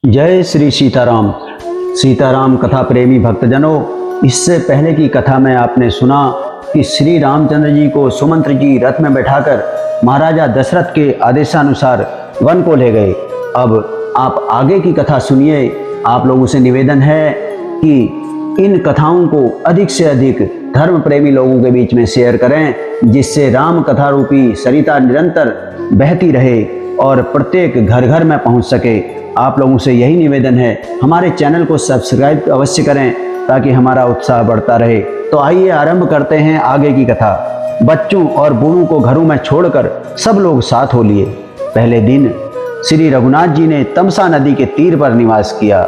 जय श्री सीताराम। सीताराम कथा प्रेमी भक्तजनों, इससे पहले की कथा में आपने सुना कि श्री रामचंद्र जी को सुमंत्र जी रथ में बैठाकर महाराजा दशरथ के आदेशानुसार वन को ले गए। अब आप आगे की कथा सुनिए। आप लोगों से निवेदन है कि इन कथाओं को अधिक से अधिक धर्म प्रेमी लोगों के बीच में शेयर करें, जिससे राम कथा रूपी सरिता निरंतर बहती रहे और प्रत्येक घर घर में पहुंच सके। आप लोगों से यही निवेदन है, हमारे चैनल को सब्सक्राइब अवश्य करें ताकि हमारा उत्साह बढ़ता रहे। तो आइए आरंभ करते हैं आगे की कथा। बच्चों और बूढ़ों को घरों में छोड़कर सब लोग साथ हो लिए। पहले दिन श्री रघुनाथ जी ने तमसा नदी के तीर पर निवास किया।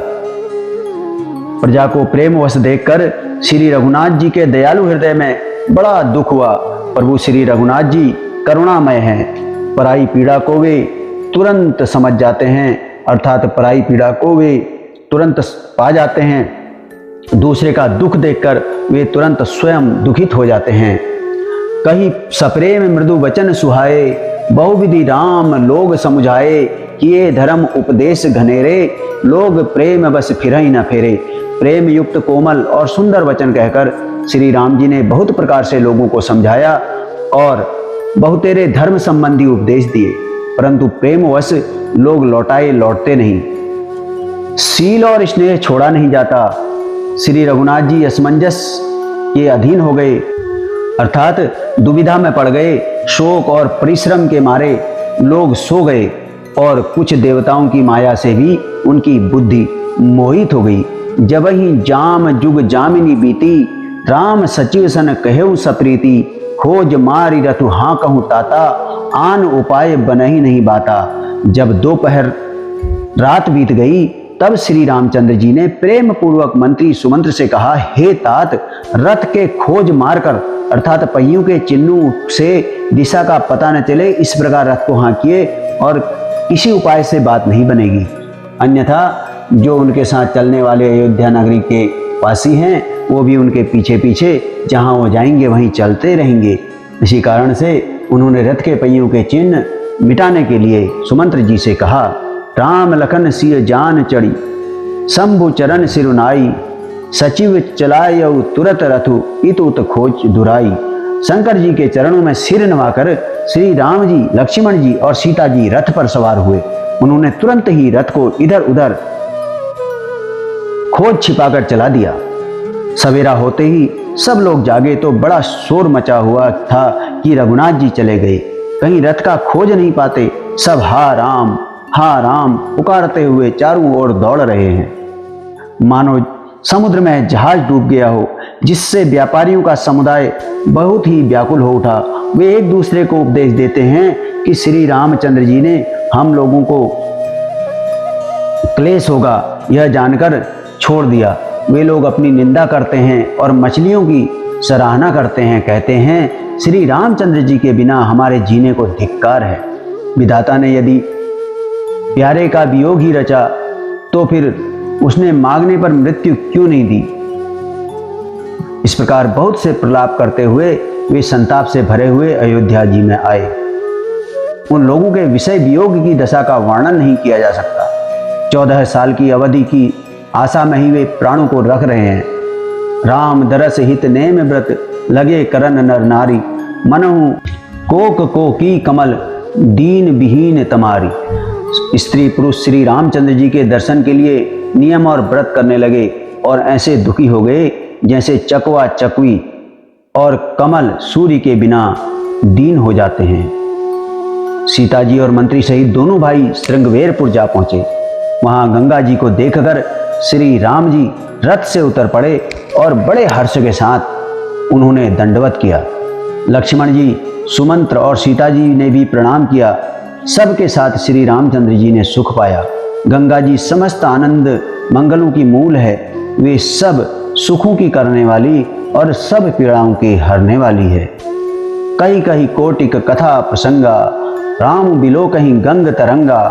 प्रजा को प्रेमवश देखकर श्री रघुनाथ जी के दयालु हृदय में बड़ा दुख हुआ। प्रभु श्री रघुनाथ जी करुणामय हैं, पराई पीड़ा को वे तुरंत समझ जाते हैं, अर्थात पराई पीड़ा को वे तुरंत पा जाते हैं। दूसरे का दुख देखकर वे तुरंत स्वयं दुखित हो जाते हैं। कहीं सप्रेम मृदु वचन सुहाए, बहुविधि राम लोग समुझाए, किए धर्म उपदेश घनेरे, लोग प्रेम बस फिरहि न फेरे। प्रेम युक्त कोमल और सुंदर वचन कहकर श्री राम जी ने बहुत प्रकार से लोगों को समझाया और बहुतेरे धर्म संबंधी उपदेश दिए, परंतु प्रेमवश लोग लौटते नहीं। सील और स्नेह छोड़ा नहीं जाता। श्री रघुनाथ जी असमंजस के अधीन हो गए, अर्थात दुविधा में पड़ गए। शोक और परिश्रम के मारे लोग सो गए और कुछ देवताओं की माया से भी उनकी बुद्धि मोहित हो गई। जब ही जाम जुग जामिनी बीती, राम सचिव सन कहेउ सप्रीति, खोज मारी रथु हाँ कहूँ ताता, आन उपाय बनही नहीं बाता। जब दोपहर रात बीत गई, तब श्री रामचंद्र जी ने प्रेम पूर्वक मंत्री सुमंत्र से कहा, हे तात, रथ के खोज मारकर अर्थात पहियों के चिन्हों से दिशा का पता न चले, इस प्रकार रथ को हाँकिए और किसी उपाय से बात नहीं बनेगी। अन्यथा जो उनके साथ चलने वाले अयोध्या नगरी के वासी हैं, वो भी उनके पीछे पीछे जहाँ वो जाएंगे वहीं चलते रहेंगे। इसी कारण से उन्होंने रथ के पहियों के चिन्ह मिटाने के लिए सुमंत्र जी से कहा, राम लखन सिय जान चढ़ी, शंभु चरण सिरुनाई, सचिव चलायउ तुरत रथु, इतुत खोज दुराई। शंकर जी के चरणों में सिर नवाकर श्री राम जी, लक्ष्मण जी और सीता जी रथ पर सवार हुए। उन्होंने तुरंत ही रथ को इधर उधर खोज छिपाकर चला दिया। सवेरा होते ही सब लोग जागे तो बड़ा शोर मचा हुआ था कि रघुनाथ जी चले गए, कहीं रथ का खोज नहीं पाते। सब हा राम पुकारते हुए चारों ओर दौड़ रहे हैं, मानो समुद्र में जहाज डूब गया हो, जिससे व्यापारियों का समुदाय बहुत ही व्याकुल हो उठा। वे एक दूसरे को उपदेश देते हैं कि श्री रामचंद्र जी ने हम लोगों को क्लेश होगा यह जानकर छोड़ दिया। वे लोग अपनी निंदा करते हैं और मछलियों की सराहना करते हैं, कहते हैं श्री रामचंद्र जी के बिना हमारे जीने को धिक्कार है। विधाता ने यदि प्यारे का वियोग ही रचा तो फिर उसने मांगने पर मृत्यु क्यों नहीं दी। इस प्रकार बहुत से प्रलाप करते हुए वे संताप से भरे हुए अयोध्या जी में आए। उन लोगों के विषय वियोग की दशा का वर्णन नहीं किया जा सकता। 14 साल की अवधि की आशा में ही वे प्राणों को रख रहे हैं। राम दरस हित नेम व्रत, लगे करन नर नारी, मनहु कोक को की कमल, दीन विहीन तमारी। स्त्री पुरुष श्री रामचंद्र जी के दर्शन के लिए नियम और व्रत करने लगे और ऐसे दुखी हो गए जैसे चकवा चकवी और कमल सूर्य के बिना दीन हो जाते हैं। सीता जी और मंत्री सहित दोनों भाई श्रृंगवेरपुर जा पहुंचे। वहां गंगा जी को देखकर श्री राम जी रथ से उतर पड़े और बड़े हर्ष के साथ उन्होंने दंडवत किया। लक्ष्मण जी, सुमंत्र और सीता जी ने भी प्रणाम किया। सबके साथ श्री रामचंद्र जी ने सुख पाया। गंगा जी समस्त आनंद मंगलों की मूल है। वे सब सुखों की करने वाली और सब पीड़ाओं के हरने वाली है। कहीं कहीं कोटिक कथा प्रसंगा, राम बिलो कहीं गंग तरंगा,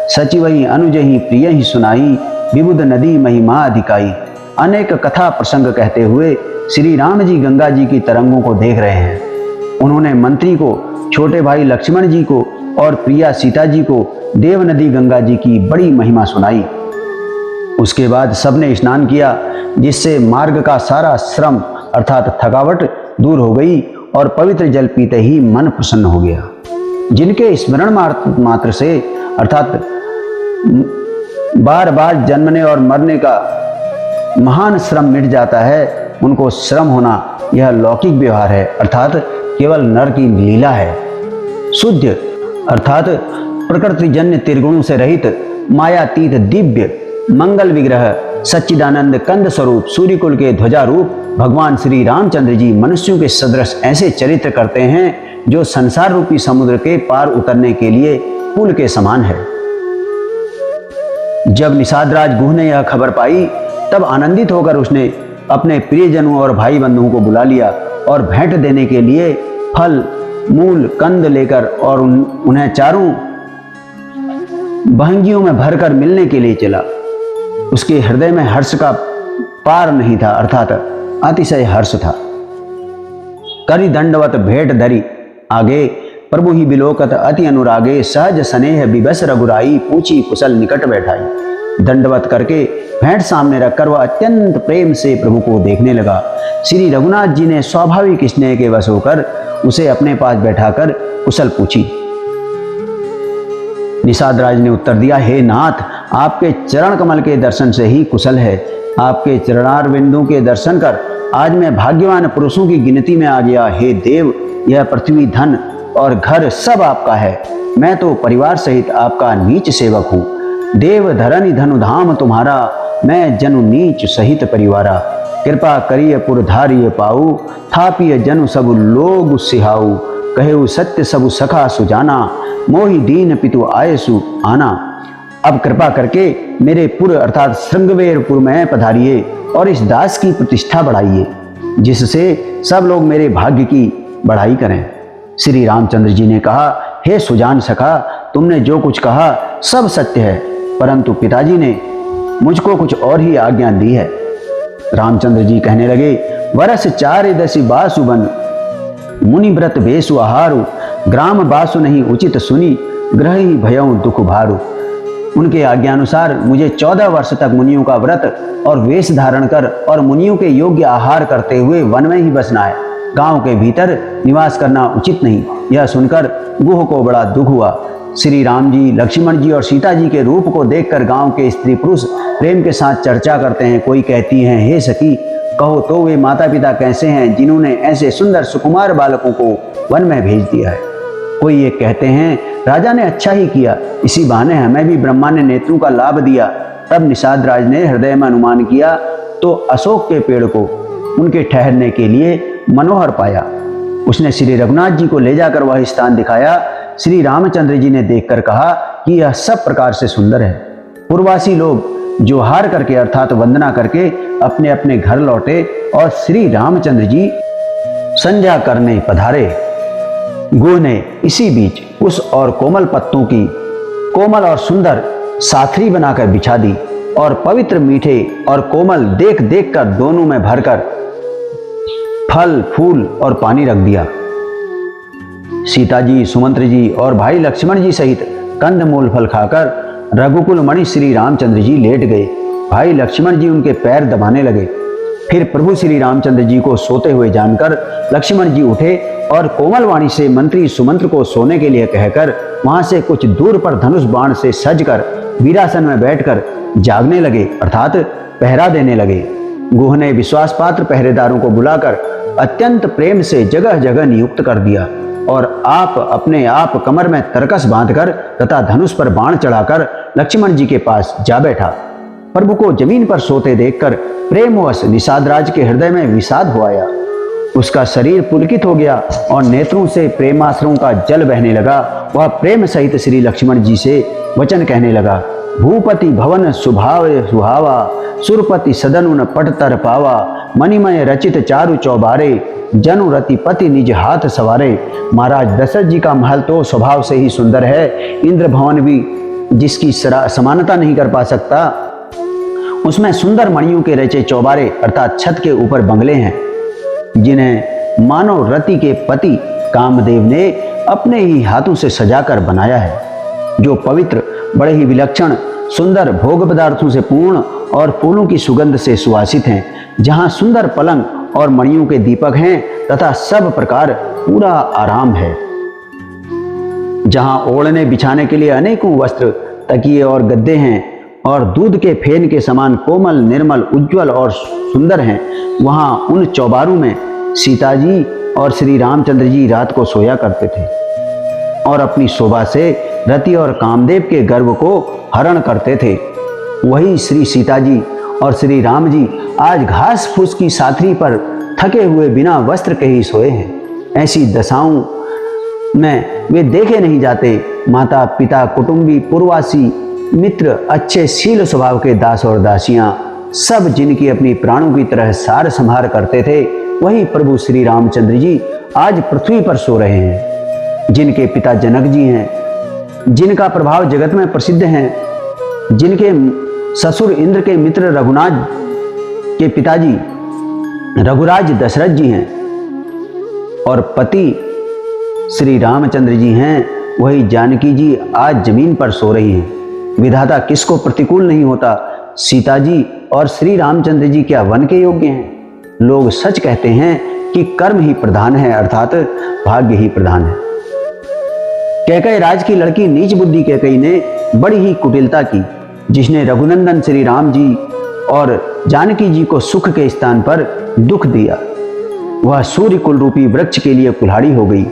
सचिवही अनुजही प्रिय ही सुनाई, विबुध नदी महिमा अधिकाई। अनेक कथा प्रसंग कहते हुए श्री राम जी गंगा जी की तरंगों को देख रहे हैं। उन्होंने मंत्री को, छोटे भाई लक्ष्मण जी को और प्रिया सीता जी को देव नदी गंगा जी की बड़ी महिमा सुनाई। उसके बाद सबने स्नान किया, जिससे मार्ग का सारा श्रम अर्थात थकावट दूर हो गई और पवित्र जल पीते ही मन प्रसन्न हो गया। जिनके स्मरण मात्र से अर्थात बार बार जन्मने और मरने का महान श्रम मिट जाता है, उनको श्रम होना यह लौकिक व्यवहार है, अर्थात केवल नर की लीला है। शुद्ध अर्थात प्रकृतिजन्य त्रिगुणों से रहित मायातीत दिव्य मंगल विग्रह सच्चिदानंद कंद स्वरूप सूर्यकुल के ध्वजारूप भगवान श्री रामचंद्र जी मनुष्यों के सदृश ऐसे चरित्र करते हैं जो संसार रूपी समुद्र के पार उतरने के लिए पुल के समान है। जब निषादराज गुह ने यह खबर पाई, तब आनंदित होकर उसने अपने प्रियजनों और भाई बंधुओं को बुला लिया और भेंट देने के लिए फल मूल कंद लेकर और उन्हें चारों बहंगियों में भरकर मिलने के लिए चला। उसके हृदय में हर्ष का पार नहीं था, अर्थात अतिशय हर्ष था। करि दंडवत भेंट धरी आगे, प्रभु ही बिलोकत अति अनुरागे, सहज स्नेह विवश रघुराई, पूछी कुशल निकट बैठाई। दंडवत करके भेंट सामने रखकर वह अत्यंत प्रेम से प्रभु को देखने लगा। श्री रघुनाथ जी ने स्वाभाविक स्नेह के वश होकर उसे अपने पास बैठाकर कुशल पूछी। निषादराज ने उत्तर दिया, हे नाथ, आपके चरण कमल के दर्शन से ही कुशल है। आपके चरणार बिंदु के दर्शन कर आज मैं भाग्यवान पुरुषों की गिनती में आ गया। हे देव, यह पृथ्वी धन और घर सब आपका है। मैं तो परिवार सहित आपका नीच सेवक हूँ। देव धरनि धनु धाम तुम्हारा, मैं जनु नीच सहित परिवारा। कृपा करिय पुरधारिय पाऊ, थापिय जनु सब लोग सिहाऊ। कहेउ सत्य सबु सखा सुजाना, मोहि दीन पितु आयसु आना। अब कृपा करके मेरे पुर अर्थात श्रृंगवेरपुर में पधारिए और इस दास की प्रतिष्ठा बढ़ाइए, जिससे सब लोग मेरे भाग्य की बढ़ाई करें। श्री रामचंद्र जी ने कहा, हे सुजान सखा, तुमने जो कुछ कहा सब सत्य है, परंतु पिताजी ने मुझको कुछ और ही आज्ञा दी है। रामचंद्र जी कहने लगे, वर्ष 4 दसी बासु बन, मुनि व्रत वेसु आहारु, ग्राम बासु नहीं उचित सुनी, ग्रह ही भयउ दुख भारु। उनके आज्ञानुसार मुझे 14 वर्ष तक मुनियों का व्रत और वेश धारण कर और मुनियों के योग्य आहार करते हुए वन में ही बसना है। गांव के भीतर निवास करना उचित नहीं। यह सुनकर गुह को बड़ा दुख हुआ। श्री राम जी, लक्ष्मण जी और सीता जी के रूप को देखकर गांव के स्त्री पुरुष प्रेम के साथ चर्चा करते हैं। कोई कहती हैं, हे सखी, कहो तो वे माता पिता कैसे हैं जिन्होंने ऐसे सुंदर सुकुमार बालकों को वन में भेज दिया है। कोई ये कहते हैं, राजा ने अच्छा ही किया, इसी बहाने हमें भी ब्रह्मा ने नेत्रों का लाभ दिया। तब निषादराज ने हृदय में अनुमान किया तो अशोक के पेड़ को उनके ठहरने के लिए मनोहर पाया। उसने श्री रघुनाथ जी को ले जाकर वह स्थान दिखाया। श्री रामचंद्र जी ने देखकर कहा कि यह सब प्रकार से सुंदर है। पूर्ववासी लोग जोहार करके अर्थात वंदना करके अपने अपने घर लौटे और श्री रामचंद्र जी संध्या करने पधारे। गुह ने इसी बीच उस और कोमल पत्तों की कोमल और सुंदर साथरी बनाकर बिछा दी और पवित्र मीठे और कोमल देख देख कर दोनों में भरकर फल फूल और पानी रख दिया। सीता जी, सुमंत्र जी और भाई लक्ष्मण जी सहित कंद मूल फल खाकर रघुकुल मणि श्री रामचंद्र जी लेट गए। भाई लक्ष्मण जी उनके पैर दबाने लगे। फिर प्रभु श्री रामचंद्र जी को सोते हुए जानकर लक्ष्मण जी उठे और कोमल वाणी से मंत्री सुमंत्र को सोने के लिए कहकर वहां से कुछ दूर पर धनुष बाण से सजकर वीरासन में बैठकर जागने लगे अर्थात पहरा देने लगे। गुह ने विश्वास पात्र पहरेदारों को बुलाकर अत्यंत प्रेम से जगह जगह नियुक्त कर दिया और आप अपने आप कमर में तरकस बांधकर तथा धनुष पर बाण चढ़ाकर लक्ष्मण जी के पास जा बैठा। प्रभु को जमीन पर सोते देखकर प्रेमवश निषादराज के हृदय में विषाद हो आया। उसका शरीर पुलकित हो गया और नेत्रों से प्रेमाश्रुओं का जल बहने लगा। वह प्रेम सहित श्री लक्ष्मण जी से वचन कहने लगा, भूपति भवन सुभाव सुहावा, सुरपति सदनुन पट तर पावा, मणिमय रचित चारु चौबारे, जनु रति पति निज हाथ सवारे। महाराज दशरथ जी का महल तो स्वभाव से ही सुंदर है, इंद्र भवन भी जिसकी समानता नहीं कर पा सकता। उसमें सुंदर मणियों के रचे चौबारे अर्थात छत के ऊपर बंगले हैं, जिन्हें मानव रति के पति कामदेव ने अपने ही हाथों से सजाकर बनाया है, जो पवित्र, बड़े ही विलक्षण, सुंदर, भोग पदार्थों से पूर्ण और फूलों की सुगंध से सुवासित हैं, जहाँ सुंदर पलंग और मणियों के दीपक हैं तथा सब प्रकार पूरा आराम है, जहाँ ओढ़ने बिछाने के लिए अनेकों वस्त्र, तकिए और गद्दे हैं और दूध के फेन के समान कोमल, निर्मल, उज्जवल और सुंदर हैं, वहाँ उन चौबारों में सीता जी और श्री रामचंद्र जी रात को सोया करते थे और अपनी शोभा से रति और कामदेव के गर्व को हरण करते थे। वही श्री सीता जी और श्री राम जी आज घास फूस की साथरी पर थके हुए बिना वस्त्र के ही सोए हैं। ऐसी दशाओं में वे देखे नहीं जाते। माता पिता, कुटुंबी, पूर्ववासी, मित्र, अच्छे शील स्वभाव के दास और दासियां, सब जिनकी अपनी प्राणों की तरह सार संभार करते थे, वही प्रभु श्री रामचंद्र जी आज पृथ्वी पर सो रहे हैं। जिनके पिता जनक जी हैं, जिनका प्रभाव जगत में प्रसिद्ध है, जिनके ससुर इंद्र के मित्र रघुनाथ के पिताजी रघुराज दशरथ जी हैं और पति श्री रामचंद्र जी हैं, वही जानकी जी आज जमीन पर सो रही हैं। विधाता किसको प्रतिकूल नहीं होता। सीता जी और श्री रामचंद्र जी क्या वन के योग्य हैं? लोग सच कहते हैं कि कर्म ही प्रधान है, अर्थात भाग्य ही प्रधान है। कैकेयी राज की लड़की नीच बुद्धि कैकेयी ने बड़ी ही कुटिलता की, जिसने रघुनंदन श्री राम जी और जानकी जी को सुख के स्थान पर दुख दिया। वह सूर्य कुल रूपी वृक्ष के लिए कुल्हाड़ी हो गई।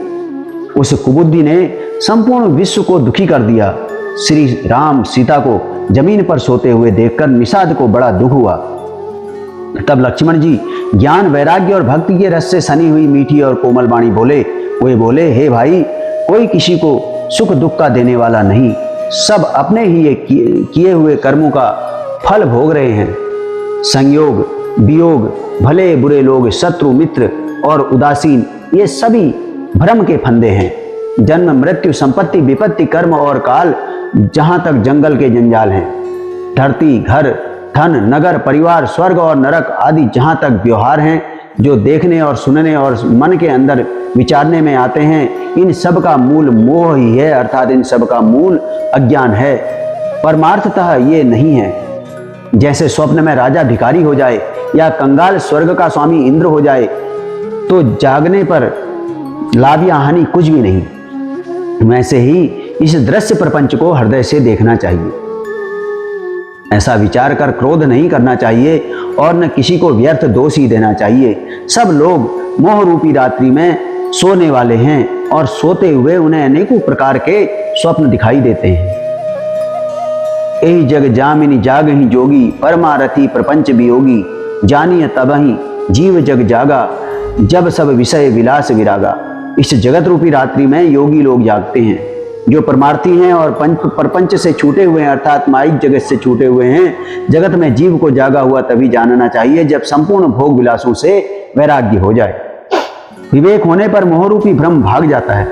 उस कुबुद्धि ने संपूर्ण विश्व को दुखी कर दिया। श्री राम सीता को जमीन पर सोते हुए देखकर निषाद को बड़ा दुख हुआ। तब लक्ष्मण जी ज्ञान, वैराग्य और भक्ति के रस से सनी हुई मीठी और कोमल वाणी बोले। वे बोले, हे भाई, कोई किसी को सुख दुख का देने वाला नहीं, सब अपने ही किए हुए कर्मों का फल भोग रहे हैं। संयोग, वियोग, भले बुरे लोग, शत्रु, मित्र और उदासीन, ये सभी भ्रम के फंदे हैं। जन्म, मृत्यु, संपत्ति, विपत्ति, कर्म और काल, जहां तक जंगल के जंजाल हैं। धरती, घर, धन, नगर, परिवार, स्वर्ग और नरक आदि जहां तक व्यवहार हैं, जो देखने और सुनने और मन के अंदर विचारने में आते हैं, इन सब का मूल मोह ही है, अर्थात इन सब का मूल अज्ञान है। परमार्थतः ये नहीं है। जैसे स्वप्न में राजा भिखारी हो जाए या कंगाल स्वर्ग का स्वामी इंद्र हो जाए, तो जागने पर लाभ या हानि कुछ भी नहीं। वैसे ही इस दृश्य प्रपंच को हृदय से देखना चाहिए। ऐसा विचार कर क्रोध नहीं करना चाहिए और न किसी को व्यर्थ दोष ही देना चाहिए। सब लोग मोह रूपी रात्रि में सोने वाले हैं और सोते हुए उन्हें अनेकों प्रकार के स्वप्न दिखाई देते हैं। यही जग जामिनी जागहि जोगी, परमारथी प्रपंच वियोगी, जानिय तबहि जीव जग जागा, जब सब विषय विलास विरागा। इस जगत रूपी रात्रि में योगी लोग जागते हैं, जो परमार्थी हैं और प्रपंच से छूटे हुए हैं, अर्थात माइक जगत से छूटे हुए हैं। जगत में जीव को जागा हुआ तभी जानना चाहिए जब संपूर्ण भोग विलासों से वैराग्य हो जाए। विवेक होने पर मोहरूपी भ्रम भाग जाता है।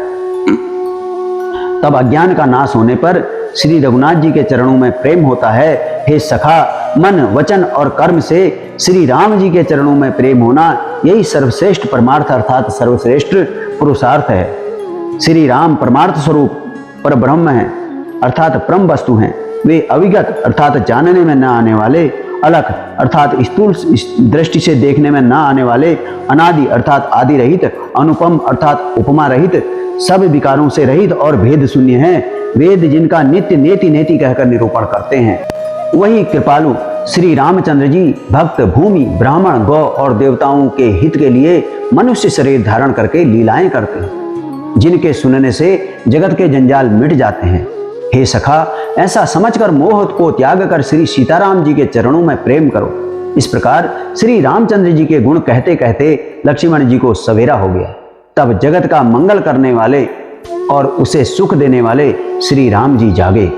तब अज्ञान का नाश होने पर श्री रघुनाथ जी के चरणों में प्रेम होता है। हे सखा, मन, वचन और कर्म से श्री राम जी के चरणों में प्रेम होना, यही सर्वश्रेष्ठ परमार्थ अर्थात सर्वश्रेष्ठ पुरुषार्थ है। श्री राम परमार्थ स्वरूप पर ब्रह्म है, अर्थात परम वस्तु हैं। वे अविगत अर्थात जानने में न आने वाले, अलख अर्थात स्थूल दृष्टि से देखने में न आने वाले, अनादि अर्थात आदि रहित, अनुपम अर्थात उपमा रहित, सब विकारों से रहित और भेद शून्य हैं। वेद जिनका नित्य नेति नेति कहकर निरूपण करते हैं, वही कृपालु श्री रामचंद्र जी भक्त, भूमि, ब्राह्मण, गौ और देवताओं के हित के लिए मनुष्य शरीर धारण करके लीलाएं करते हैं, जिनके सुनने से जगत के जंजाल मिट जाते हैं। हे सखा, ऐसा समझकर मोह को त्याग कर श्री सीताराम जी के चरणों में प्रेम करो। इस प्रकार श्री रामचंद्र जी के गुण कहते कहते लक्ष्मण जी को सवेरा हो गया। तब जगत का मंगल करने वाले और उसे सुख देने वाले श्री राम जी जागे।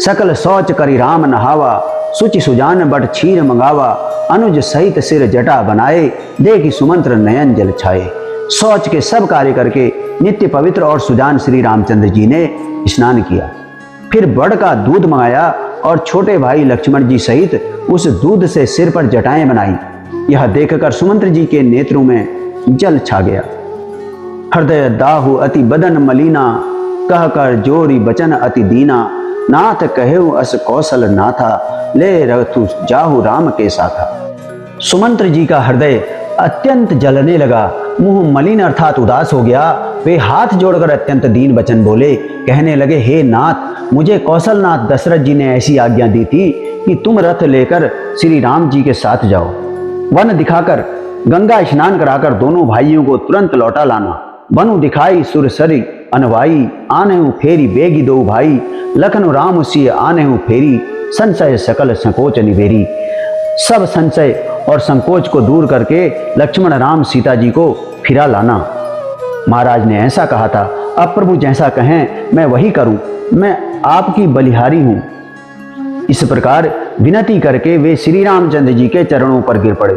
सकल शौच करी राम नहावा, सुचि सुजान बट क्षीर मंगावा, अनुज सहित सिर जटा बनाए, देखि सुमंत्र नयन जल छाए। शौच के सब कार्य करके नित्य पवित्र और सुजान श्री रामचंद्र जी ने स्नान किया। फिर बड़ का दूध मंगाया और छोटे भाई लक्ष्मण जी सहित उस दूध से सिर पर जटाएं बनाई। यह देखकर सुमंत्र जी के नेत्रों में जल छा गया। हृदय दाहु अति बदन मलिना, कह कर जोरी बचन अति दीना, नाथ कहु अस कौशल नाथा, ले रघु जाहु राम के साथा। सुमंत्र जी का हृदय अत्यंत जलने लगा, मुंह मलिन अर्थात उदास हो गया। वे हाथ जोड़कर अत्यंत दीन वचन बोले, कहने लगे, हे नाथ, मुझे कौशलनाथ दशरथ जी ने ऐसी आज्ञा दी थी कि तुम रथ लेकर श्री राम जी के साथ जाओ। वन दिखाकर गंगा स्नान कराकर दोनों भाइयों को तुरंत लौटा लाना। बनु दिखाई सुरसरी अनवाई, आने हूँ फेरी बेगी दो भाई, लखन राम सी आने हूँ फेरी, संशय सकल संकोच निवेरी। सब संशय और संकोच को दूर करके लक्ष्मण राम सीता जी को फिरा लाना। महाराज ने ऐसा कहा था, अब प्रभु जैसा कहें मैं वही करूं, मैं आपकी बलिहारी हूं। इस प्रकार विनती करके वे श्री रामचंद्र जी के चरणों पर गिर पड़े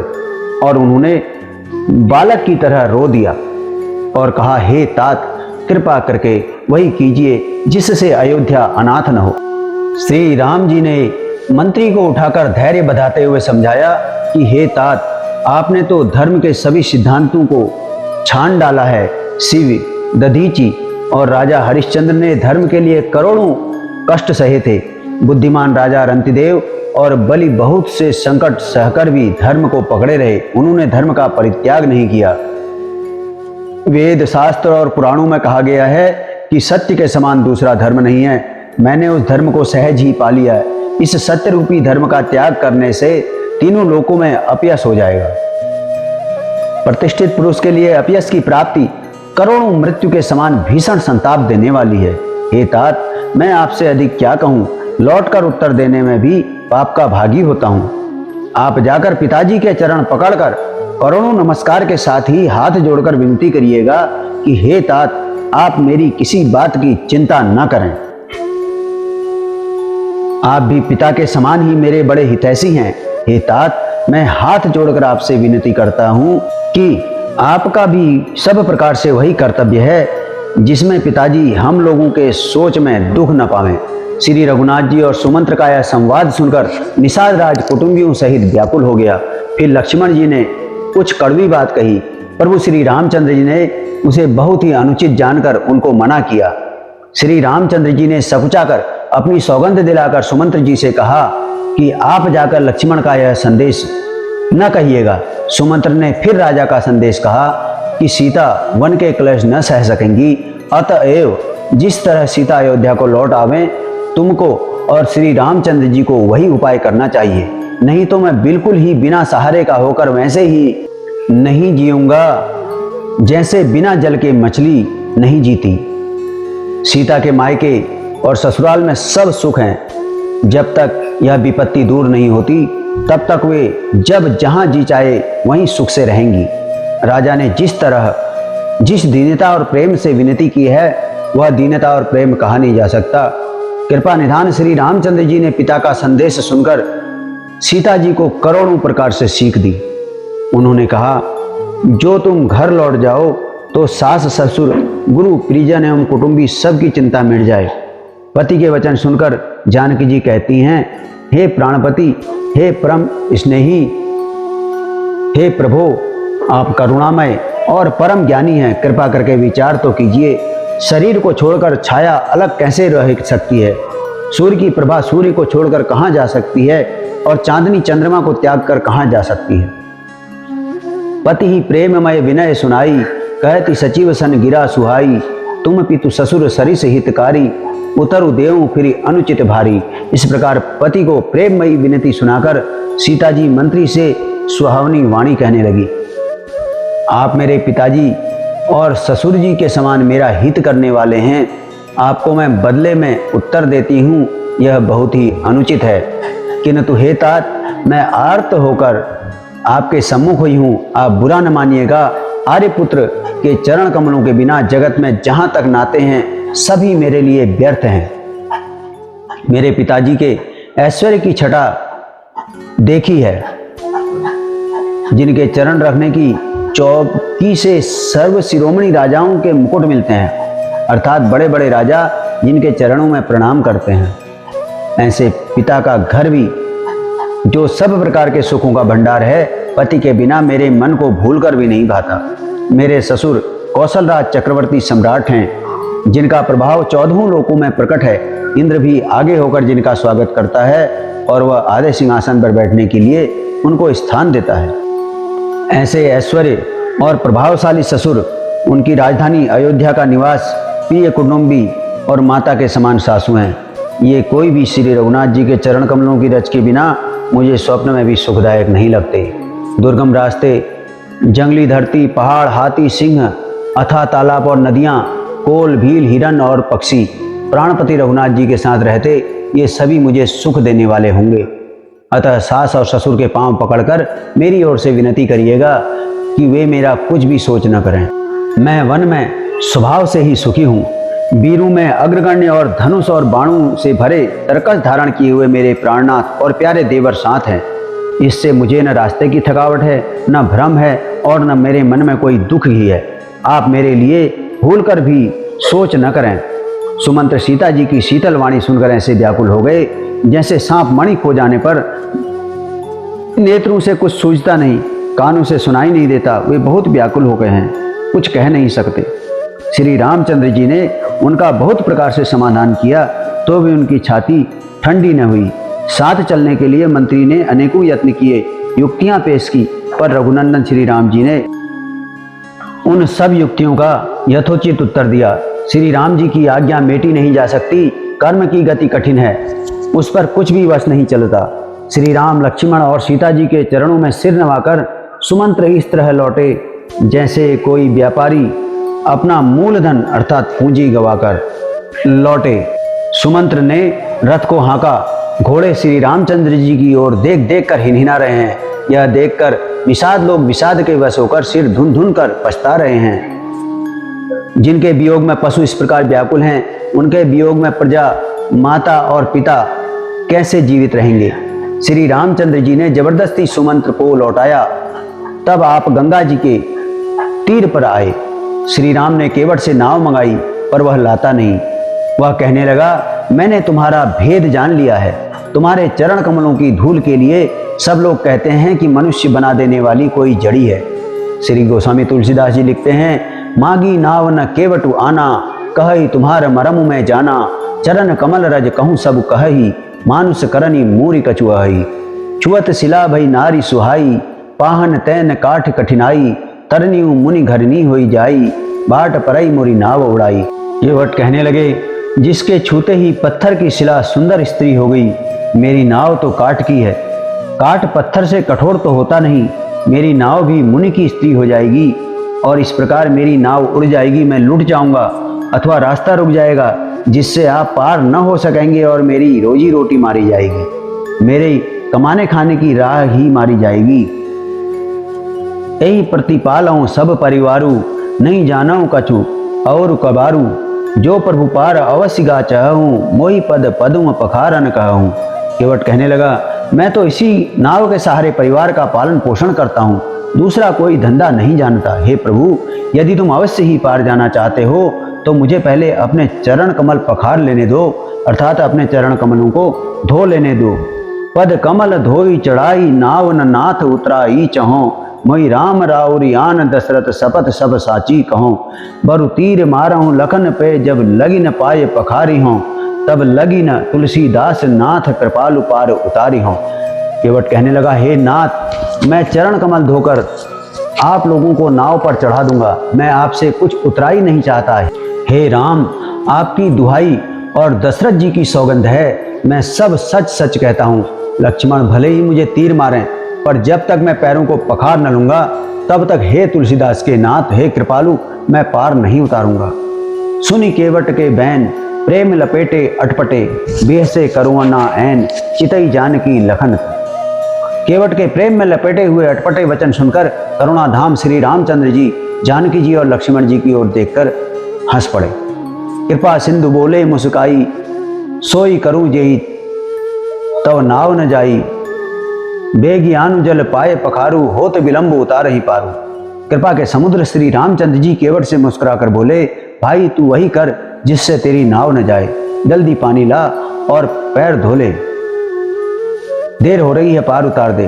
और उन्होंने बालक की तरह रो दिया और कहा, हे तात, कृपा करके वही कीजिए जिससे अयोध्या अनाथ न हो। श्री राम जी ने मंत्री को उठाकर धैर्य बधाते हुए समझाया कि हे तात, आपने तो धर्म के सभी सिद्धांतों को छान डाला है। शिव, दधीची और राजा हरिश्चंद्र ने धर्म के लिए करोड़ों कष्ट सहे थे। बुद्धिमान राजा रंतिदेव और बलि बहुत से संकट सहकर भी धर्म को पकड़े रहे, उन्होंने धर्म का परित्याग नहीं किया। वेद शास्त्र और पुराणों में कहा गया है कि सत्य के समान दूसरा धर्म नहीं है। मैंने उस धर्म को सहज ही पा लिया है। इस सत्य रूपी धर्म का त्याग करने से तीनों लोकों में अपयश हो जाएगा। प्रतिष्ठित पुरुष के लिए अपयश की प्राप्ति करोड़ों मृत्यु के समान भीषण संताप देने वाली है। हे तात, मैं आपसे अधिक क्या कहूँ, लौटकर उत्तर देने में भी पाप का भागी होता हूँ। आप जाकर पिताजी के चरण पकड़कर करोड़ों नमस्कार के साथ ही हाथ जोड़कर विनती करिएगा कि हे तात, आप मेरी किसी बात की चिंता न करें। आप भी पिता के समान ही मेरे बड़े हितैषी हैं। हे तात, मैं हाथ जोड़कर आपसे विनती करता हूँ कि आपका भी सब प्रकार से वही कर्तव्य है जिसमें पिताजी हम लोगों के सोच में दुख न पावें। श्री रघुनाथ जी और सुमंत्र का यह संवाद सुनकर निषाद राज कुटुंबियों सहित व्याकुल हो गया। फिर लक्ष्मण जी ने कुछ कड़वी बात कही। प्रभु श्री रामचंद्र जी ने उसे बहुत ही अनुचित जानकर उनको मना किया। श्री रामचंद्र जी ने सकुचाकर अपनी सौगंध दिलाकर सुमंत्र जी से कहा कि आप जाकर लक्ष्मण का यह संदेश न कहिएगा। सुमंत्र ने फिर राजा का संदेश कहा कि सीता वन के क्लेश न सह सकेंगी, अतएव जिस तरह सीता अयोध्या को लौट आवे, तुमको और श्री रामचंद्र जी को वही उपाय करना चाहिए। नहीं तो मैं बिल्कुल ही बिना सहारे का होकर वैसे ही नहीं जीऊंगा जैसे बिना जल के मछली नहीं जीती। सीता के मायके और ससुराल में सब सुख हैं। जब तक यह विपत्ति दूर नहीं होती तब तक वे जब जहां जी चाहे वहीं सुख से रहेंगी। राजा ने जिस तरह जिस दीनता और प्रेम से विनती की है, वह दीनता और प्रेम कहा नहीं जा सकता। कृपा निधान श्री रामचंद्र जी ने पिता का संदेश सुनकर सीता जी को करोड़ों प्रकार से सीख दी। उन्होंने कहा, जो तुम घर लौट जाओ तो सास ससुर गुरु परिजन एवं कुटुंबी सबकी चिंता मिट जाए। पति के वचन सुनकर जानकी जी कहती हैं, हे प्राणपति, हे परम स्नेही, हे प्रभु, आप करुणामय और परम ज्ञानी हैं। कृपा करके विचार तो कीजिए, शरीर को छोड़कर छाया अलग कैसे रह सकती है? सूर्य की प्रभा सूर्य को छोड़कर कहाँ जा सकती है और चांदनी चंद्रमा को त्याग कर कहाँ जा सकती है? पति ही प्रेममय विनय सुनाई, कहती सचिव सन गिरा सुहाई, तुम पितु ससुर सरिस हितकारी, उतरु देव फिर अनुचित भारी। इस प्रकार पति को प्रेममयी विनती सुनाकर सीता जी मंत्री से सुहावनी वाणी कहने लगी। आप मेरे पिताजी और ससुर जी के समान मेरा हित करने वाले हैं। आपको मैं बदले में उत्तर देती हूँ, यह बहुत ही अनुचित है। किंतु हे तात, मैं आर्त होकर आपके सम्मुख हुई हूँ, आप बुरा न मानिएगा। आर्यपुत्र के चरण कमलों के बिना जगत में जहाँ तक नाते हैं सभी मेरे लिए व्यर्थ हैं। मेरे पिताजी के ऐश्वर्य की छटा देखी है, जिनके चरण रखने की चौकी से सर्व शिरोमणि राजाओं के मुकुट मिलते हैं, अर्थात बड़े बड़े राजा जिनके चरणों में प्रणाम करते हैं। ऐसे पिता का घर भी जो सब प्रकार के सुखों का भंडार है, पति के बिना मेरे मन को भूलकर भी नहीं भाता। मेरे ससुर कौशलराज चक्रवर्ती सम्राट हैं, जिनका प्रभाव 14 लोकों में प्रकट है। इंद्र भी आगे होकर जिनका स्वागत करता है और वह आधे सिंहासन पर बैठने के लिए उनको स्थान देता है। ऐसे ऐश्वर्य और प्रभावशाली ससुर, उनकी राजधानी अयोध्या का निवास, प्रिय कुटुंबी और माता के समान सासू हैं। ये कोई भी श्री रघुनाथ जी के चरण कमलों की रच के बिना मुझे स्वप्न में भी सुखदायक नहीं लगते। दुर्गम रास्ते, जंगली धरती, पहाड़, हाथी, सिंह, अथाह तालाब और नदियाँ, कोल, भील, हिरन और पक्षी प्राणपति रघुनाथ जी के साथ रहते, ये सभी मुझे सुख देने वाले होंगे। अतः सास और ससुर के पांव पकड़कर मेरी ओर से विनती करिएगा कि वे मेरा कुछ भी सोच न करें। मैं वन में स्वभाव से ही सुखी हूँ। वीरों में अग्रगण्य और धनुष और बाणों से भरे तरकस धारण किए हुए मेरे प्राणनाथ और प्यारे देवर साथ हैं। इससे मुझे न रास्ते की थकावट है, न भ्रम है और न मेरे मन में कोई दुख ही है। आप मेरे लिए भूल कर भी सोच न करें। सुमंत्र सीता जी की शीतल वाणी सुनकर ऐसे व्याकुल हो गए जैसे सांप मणि खो जाने पर नेत्रों से कुछ सूझता नहीं, कानों से सुनाई नहीं देता। वे बहुत व्याकुल हो गए हैं, कुछ कह नहीं सकते। श्री रामचंद्र जी ने उनका बहुत प्रकार से समाधान किया तो भी उनकी छाती ठंडी न हुई। साथ चलने के लिए मंत्री ने अनेकों यत्न किए, युक्तियां पेश की, पर रघुनंदन श्री राम जी ने उन सब युक्तियों का यथोचित उत्तर दिया। श्री राम जी की आज्ञा मेटी नहीं जा सकती, कर्म की गति कठिन है, उस पर कुछ भी वश नहीं चलता। श्री राम, लक्ष्मण और सीता जी के चरणों में सिर नवाकर सुमंत्र इस तरह लौटे जैसे कोई व्यापारी अपना मूलधन अर्थात पूंजी गवाकर लौटे। सुमंत्र ने रथ को हाँका। घोड़े श्री रामचंद्र जी की ओर देख देख कर हिनहिना रहे हैं। यह देखकर विषाद लोग विषाद के वश होकर सिर धुन धुन कर पछता रहे हैं। जिनके वियोग में पशु इस प्रकार व्याकुल हैं, उनके वियोग में प्रजा, माता और पिता कैसे जीवित रहेंगे। श्री रामचंद्र जी ने जबरदस्ती सुमंत्र को लौटाया। तब आप गंगा जी के तीर पर आए। श्री राम ने केवट से नाव मंगाई, पर वह लाता नहीं। वह कहने लगा, मैंने तुम्हारा भेद जान लिया है। तुम्हारे चरण कमलों की धूल के लिए सब लोग कहते हैं कि मनुष्य बना देने वाली कोई जड़ी है। श्री गोस्वामी तुलसीदास जी लिखते हैं, मागी नाव न केवटु आना, कहई तुम्हार मरमु में जाना, चरण कमल रज कहूँ सब कहही, मानुष करनी मूरी कछुआई, छुअत शिला भई नारी सुहाई, पाहन तैन काठ कठिनाई, तरनियु मुनि घरनी होई जाई, बाट परई मोरी नाव उड़ाई। ये वट कहने लगे, जिसके छूते ही पत्थर की शिला सुंदर स्त्री हो गई। मेरी नाव तो काठ की है, काठ पत्थर से कठोर तो होता नहीं। मेरी नाव भी मुनि की स्त्री हो जाएगी और इस प्रकार मेरी नाव उड़ जाएगी। मैं लुट जाऊंगा अथवा रास्ता रुक जाएगा, जिससे आप पार न हो सकेंगे और मेरी रोजी रोटी मारी जाएगी, मेरे कमाने खाने की राह ही मारी जाएगी। यही प्रतिपालऊं सब परिवारू, नहीं जानऊं कछु और कबारू, जो प्रभु पार अवश्य गा चाहूँ, मोही पद पदुम पखारन कहूँ। केवट कहने लगा, मैं तो इसी नाव के सहारे परिवार का पालन पोषण करता हूँ, दूसरा कोई धंधा नहीं जानता। हे प्रभु, यदि तुम अवश्य ही पार जाना चाहते हो तो मुझे पहले अपने चरण कमल पखार लेने दो, अर्थात अपने चरण कमलों को धो लेने दो। पद कमल धोई चढ़ाई, नाव न नाथ उतराई चहो, मोई राम राउरियान दशरथ सपत सब साची कहो। बरु तीर मारहूँ लखन पे, जब लगी न पाए पखारी हों, तब लगी न तुलसीदास नाथ कृपालु पार उतारी हों। केवट कहने लगा, हे नाथ, मैं चरण कमल धोकर आप लोगों को नाव पर चढ़ा दूंगा। मैं आपसे कुछ उतराई नहीं चाहता। हे राम, आपकी दुहाई और दशरथ जी की सौगंध है, मैं सब सच सच कहता हूँ। लक्ष्मण भले ही मुझे तीर मारें, पर जब तक मैं पैरों को पखार न लूंगा तब तक हे तुलसीदास के नाथ, हे कृपालु, मैं पार नहीं उतारूंगा। सुनी केवट के बैन, प्रेम लपेटे अटपटे, बेह से करुणा ऐन, चितई जानकी लखन। केवट के प्रेम में लपेटे हुए अटपटे वचन सुनकर करुणाधाम श्री रामचंद्र जी जानकी जी और लक्ष्मण जी की ओर देखकर हंस पड़े। कृपा सिंधु बोले मुस्काई, सोई करूं जेही तव नाव न जाई, बेगियानु जल पाए पखारू, होत विलंब उतार ही पारू। कृपा के समुद्र श्री रामचंद्र जी केवट से मुस्कुराकर बोले, भाई तू वही कर जिससे तेरी नाव न जाए, जल्दी पानी ला और पैर धो ले, देर हो रही है, पार उतार दे।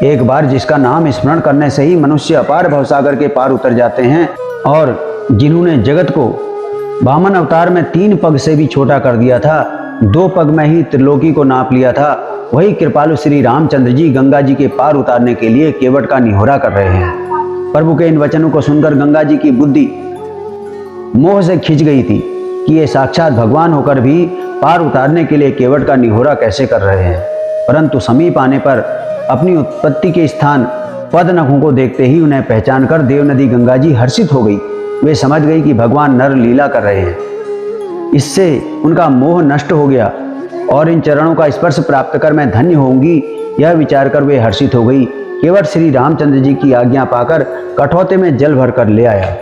एक बार जिसका नाम स्मरण करने से ही मनुष्य अपार भवसागर के पार उतर जाते हैं और जिन्होंने जगत को वामन अवतार में 3 पग से भी छोटा कर दिया था, 2 पग में ही त्रिलोकी को नाप लिया था, वही कृपालु श्री रामचंद्र जी गंगा जी के पार उतारने के लिए केवट का निहोरा कर रहे हैं। प्रभु के इन वचनों को सुनकर गंगा जी की बुद्धि मोह से खिंच गई थी कि ये साक्षात भगवान होकर भी पार उतारने के लिए केवट का निहोरा कैसे कर रहे हैं। परंतु समीप आने पर अपनी उत्पत्ति के स्थान पद नखों को देखते ही उन्हें पहचान कर देवनदी गंगा जी हर्षित हो गई। वे समझ गई कि भगवान नर लीला कर रहे हैं। इससे उनका मोह नष्ट हो गया और इन चरणों का स्पर्श प्राप्त कर मैं धन्य होंगी, यह विचार कर वे हर्षित हो गई। केवट श्री रामचंद्र जी की आज्ञा पाकर कठौते में जल भरकर ले आया।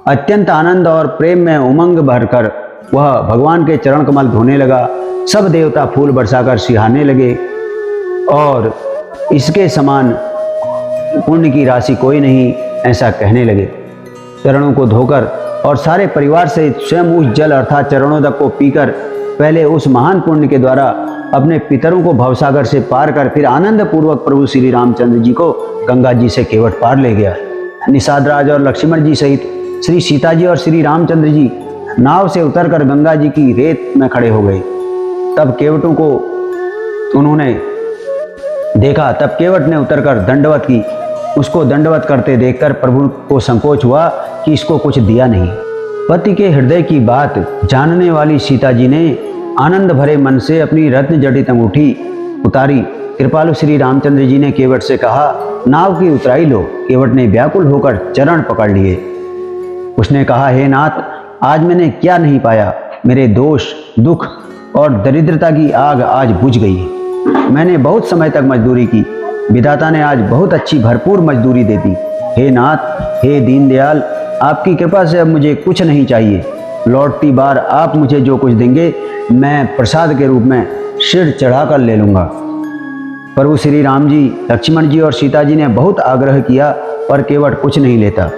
अत्यंत आनंद और प्रेम में उमंग भरकर वह भगवान के चरण कमल धोने लगा। सब देवता फूल बरसाकर सिहाने लगे और इसके समान पुण्य की राशि कोई नहीं, ऐसा कहने लगे। चरणों को धोकर और सारे परिवार से स्वयं उस जल अर्थात चरणोदक को पीकर पहले उस महान पुण्य के द्वारा अपने पितरों को भवसागर से पार कर फिर आनंद पूर्वक प्रभु श्री रामचंद्र जी को गंगा जी से केवट पार ले गया। निषाद राज और लक्ष्मण जी सहित श्री सीता जी और श्री रामचंद्र जी नाव से उतरकर गंगा जी की रेत में खड़े हो गए। तब केवटों को उन्होंने देखा, तब केवट ने उतरकर दंडवत की। उसको दंडवत करते देखकर प्रभु को संकोच हुआ कि इसको कुछ दिया नहीं। पति के हृदय की बात जानने वाली सीता जी ने आनंद भरे मन से अपनी रत्न जटित अंगूठी उतारी। कृपालु श्री रामचंद्र जी ने केवट से कहा, नाव की उतराई लो। केवट ने व्याकुल होकर चरण पकड़ लिए। उसने कहा, हे नाथ, आज मैंने क्या नहीं पाया। मेरे दोष, दुख और दरिद्रता की आग आज बुझ गई। मैंने बहुत समय तक मजदूरी की, विधाता ने आज बहुत अच्छी भरपूर मजदूरी दे दी। हे नाथ, हे दीनदयाल, आपकी कृपा से अब मुझे कुछ नहीं चाहिए। लौटती बार आप मुझे जो कुछ देंगे मैं प्रसाद के रूप में सिर चढ़ाकर ले लूँगा। प्रभु श्री राम जी, लक्ष्मण जी और सीता जी ने बहुत आग्रह किया पर केवट कुछ नहीं लेता।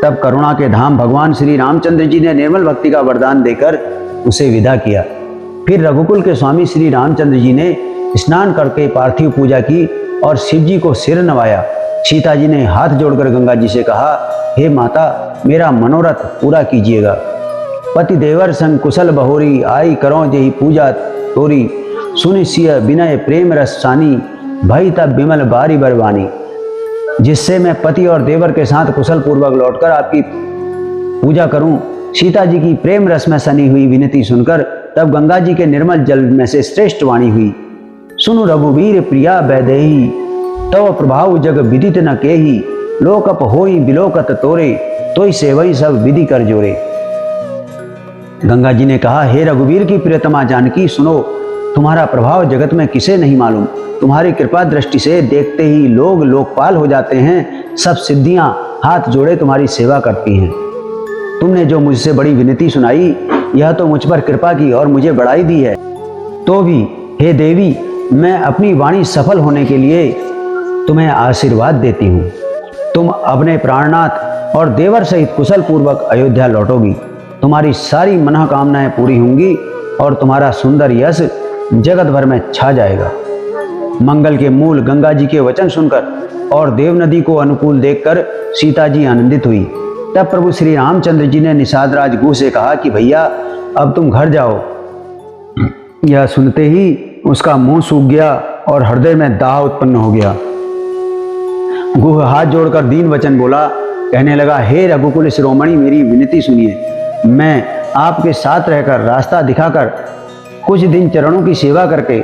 तब करुणा के धाम भगवान श्री रामचंद्र जी ने निर्मल भक्ति का वरदान देकर उसे विदा किया। फिर रघुकुल के स्वामी श्री रामचंद्र जी ने स्नान करके पार्थिव पूजा की और शिव जी को सिर नवाया। सीता जी ने हाथ जोड़कर गंगा जी से कहा, हे माता, मेरा मनोरथ पूरा कीजिएगा। पति देवर संग कुशल बहोरी, आई करो जेहि पूजा तोरी। सुनि सिय विनय प्रेम रस सानी, भई तब विमल बारी बरवानी। जिससे मैं पति और देवर के साथ कुशल पूर्वक लौटकर आपकी पूजा करूं। सीता जी की प्रेम रस में सनी हुई विनती सुनकर तब गंगा जी के निर्मल जल में से श्रेष्ठ वाणी हुई, सुनु रघुवीर प्रिया वैदेही, तव प्रभाव जग विदित न केही। लोकप होई बिलोकत तोरे, तोई सेवई सब विधि कर जोरे। गंगा जी ने कहा, हे रघुवीर की प्रियतमा जानकी, सुनो, तुम्हारा प्रभाव जगत में किसे नहीं मालूम। तुम्हारी कृपा दृष्टि से देखते ही लोग लोकपाल हो जाते हैं। सब सिद्धियां हाथ जोड़े तुम्हारी सेवा करती हैं। तुमने जो मुझसे बड़ी विनती सुनाई, यह तो मुझ पर कृपा की और मुझे बढ़ाई दी है। तो भी हे देवी, मैं अपनी वाणी सफल होने के लिए तुम्हें आशीर्वाद देती हूँ। तुम अपने प्राणनाथ और देवर सहित कुशल पूर्वक अयोध्या लौटोगी। तुम्हारी सारी मनोकामनाएं पूरी होंगी और तुम्हारा सुंदर यश जगत भर में छा जाएगा। मंगल के मूल गंगा जी के वचन सुनकर और देवनदी को अनुकूल देखकर सीता जी आनंदित हुई। तब प्रभु श्री रामचंद्र जी ने निषाद राज गुह से कहा कि भैया, अब तुम घर जाओ। यह सुनते ही उसका मुंह सूख गया और हृदय में दाह उत्पन्न हो गया। गुह हाथ जोड़कर दीन वचन बोला, कहने लगा, हे रघुकुल शिरोमणि, मेरी विनती सुनिए। मैं आपके साथ रहकर रास्ता दिखाकर कुछ दिन चरणों की सेवा करके,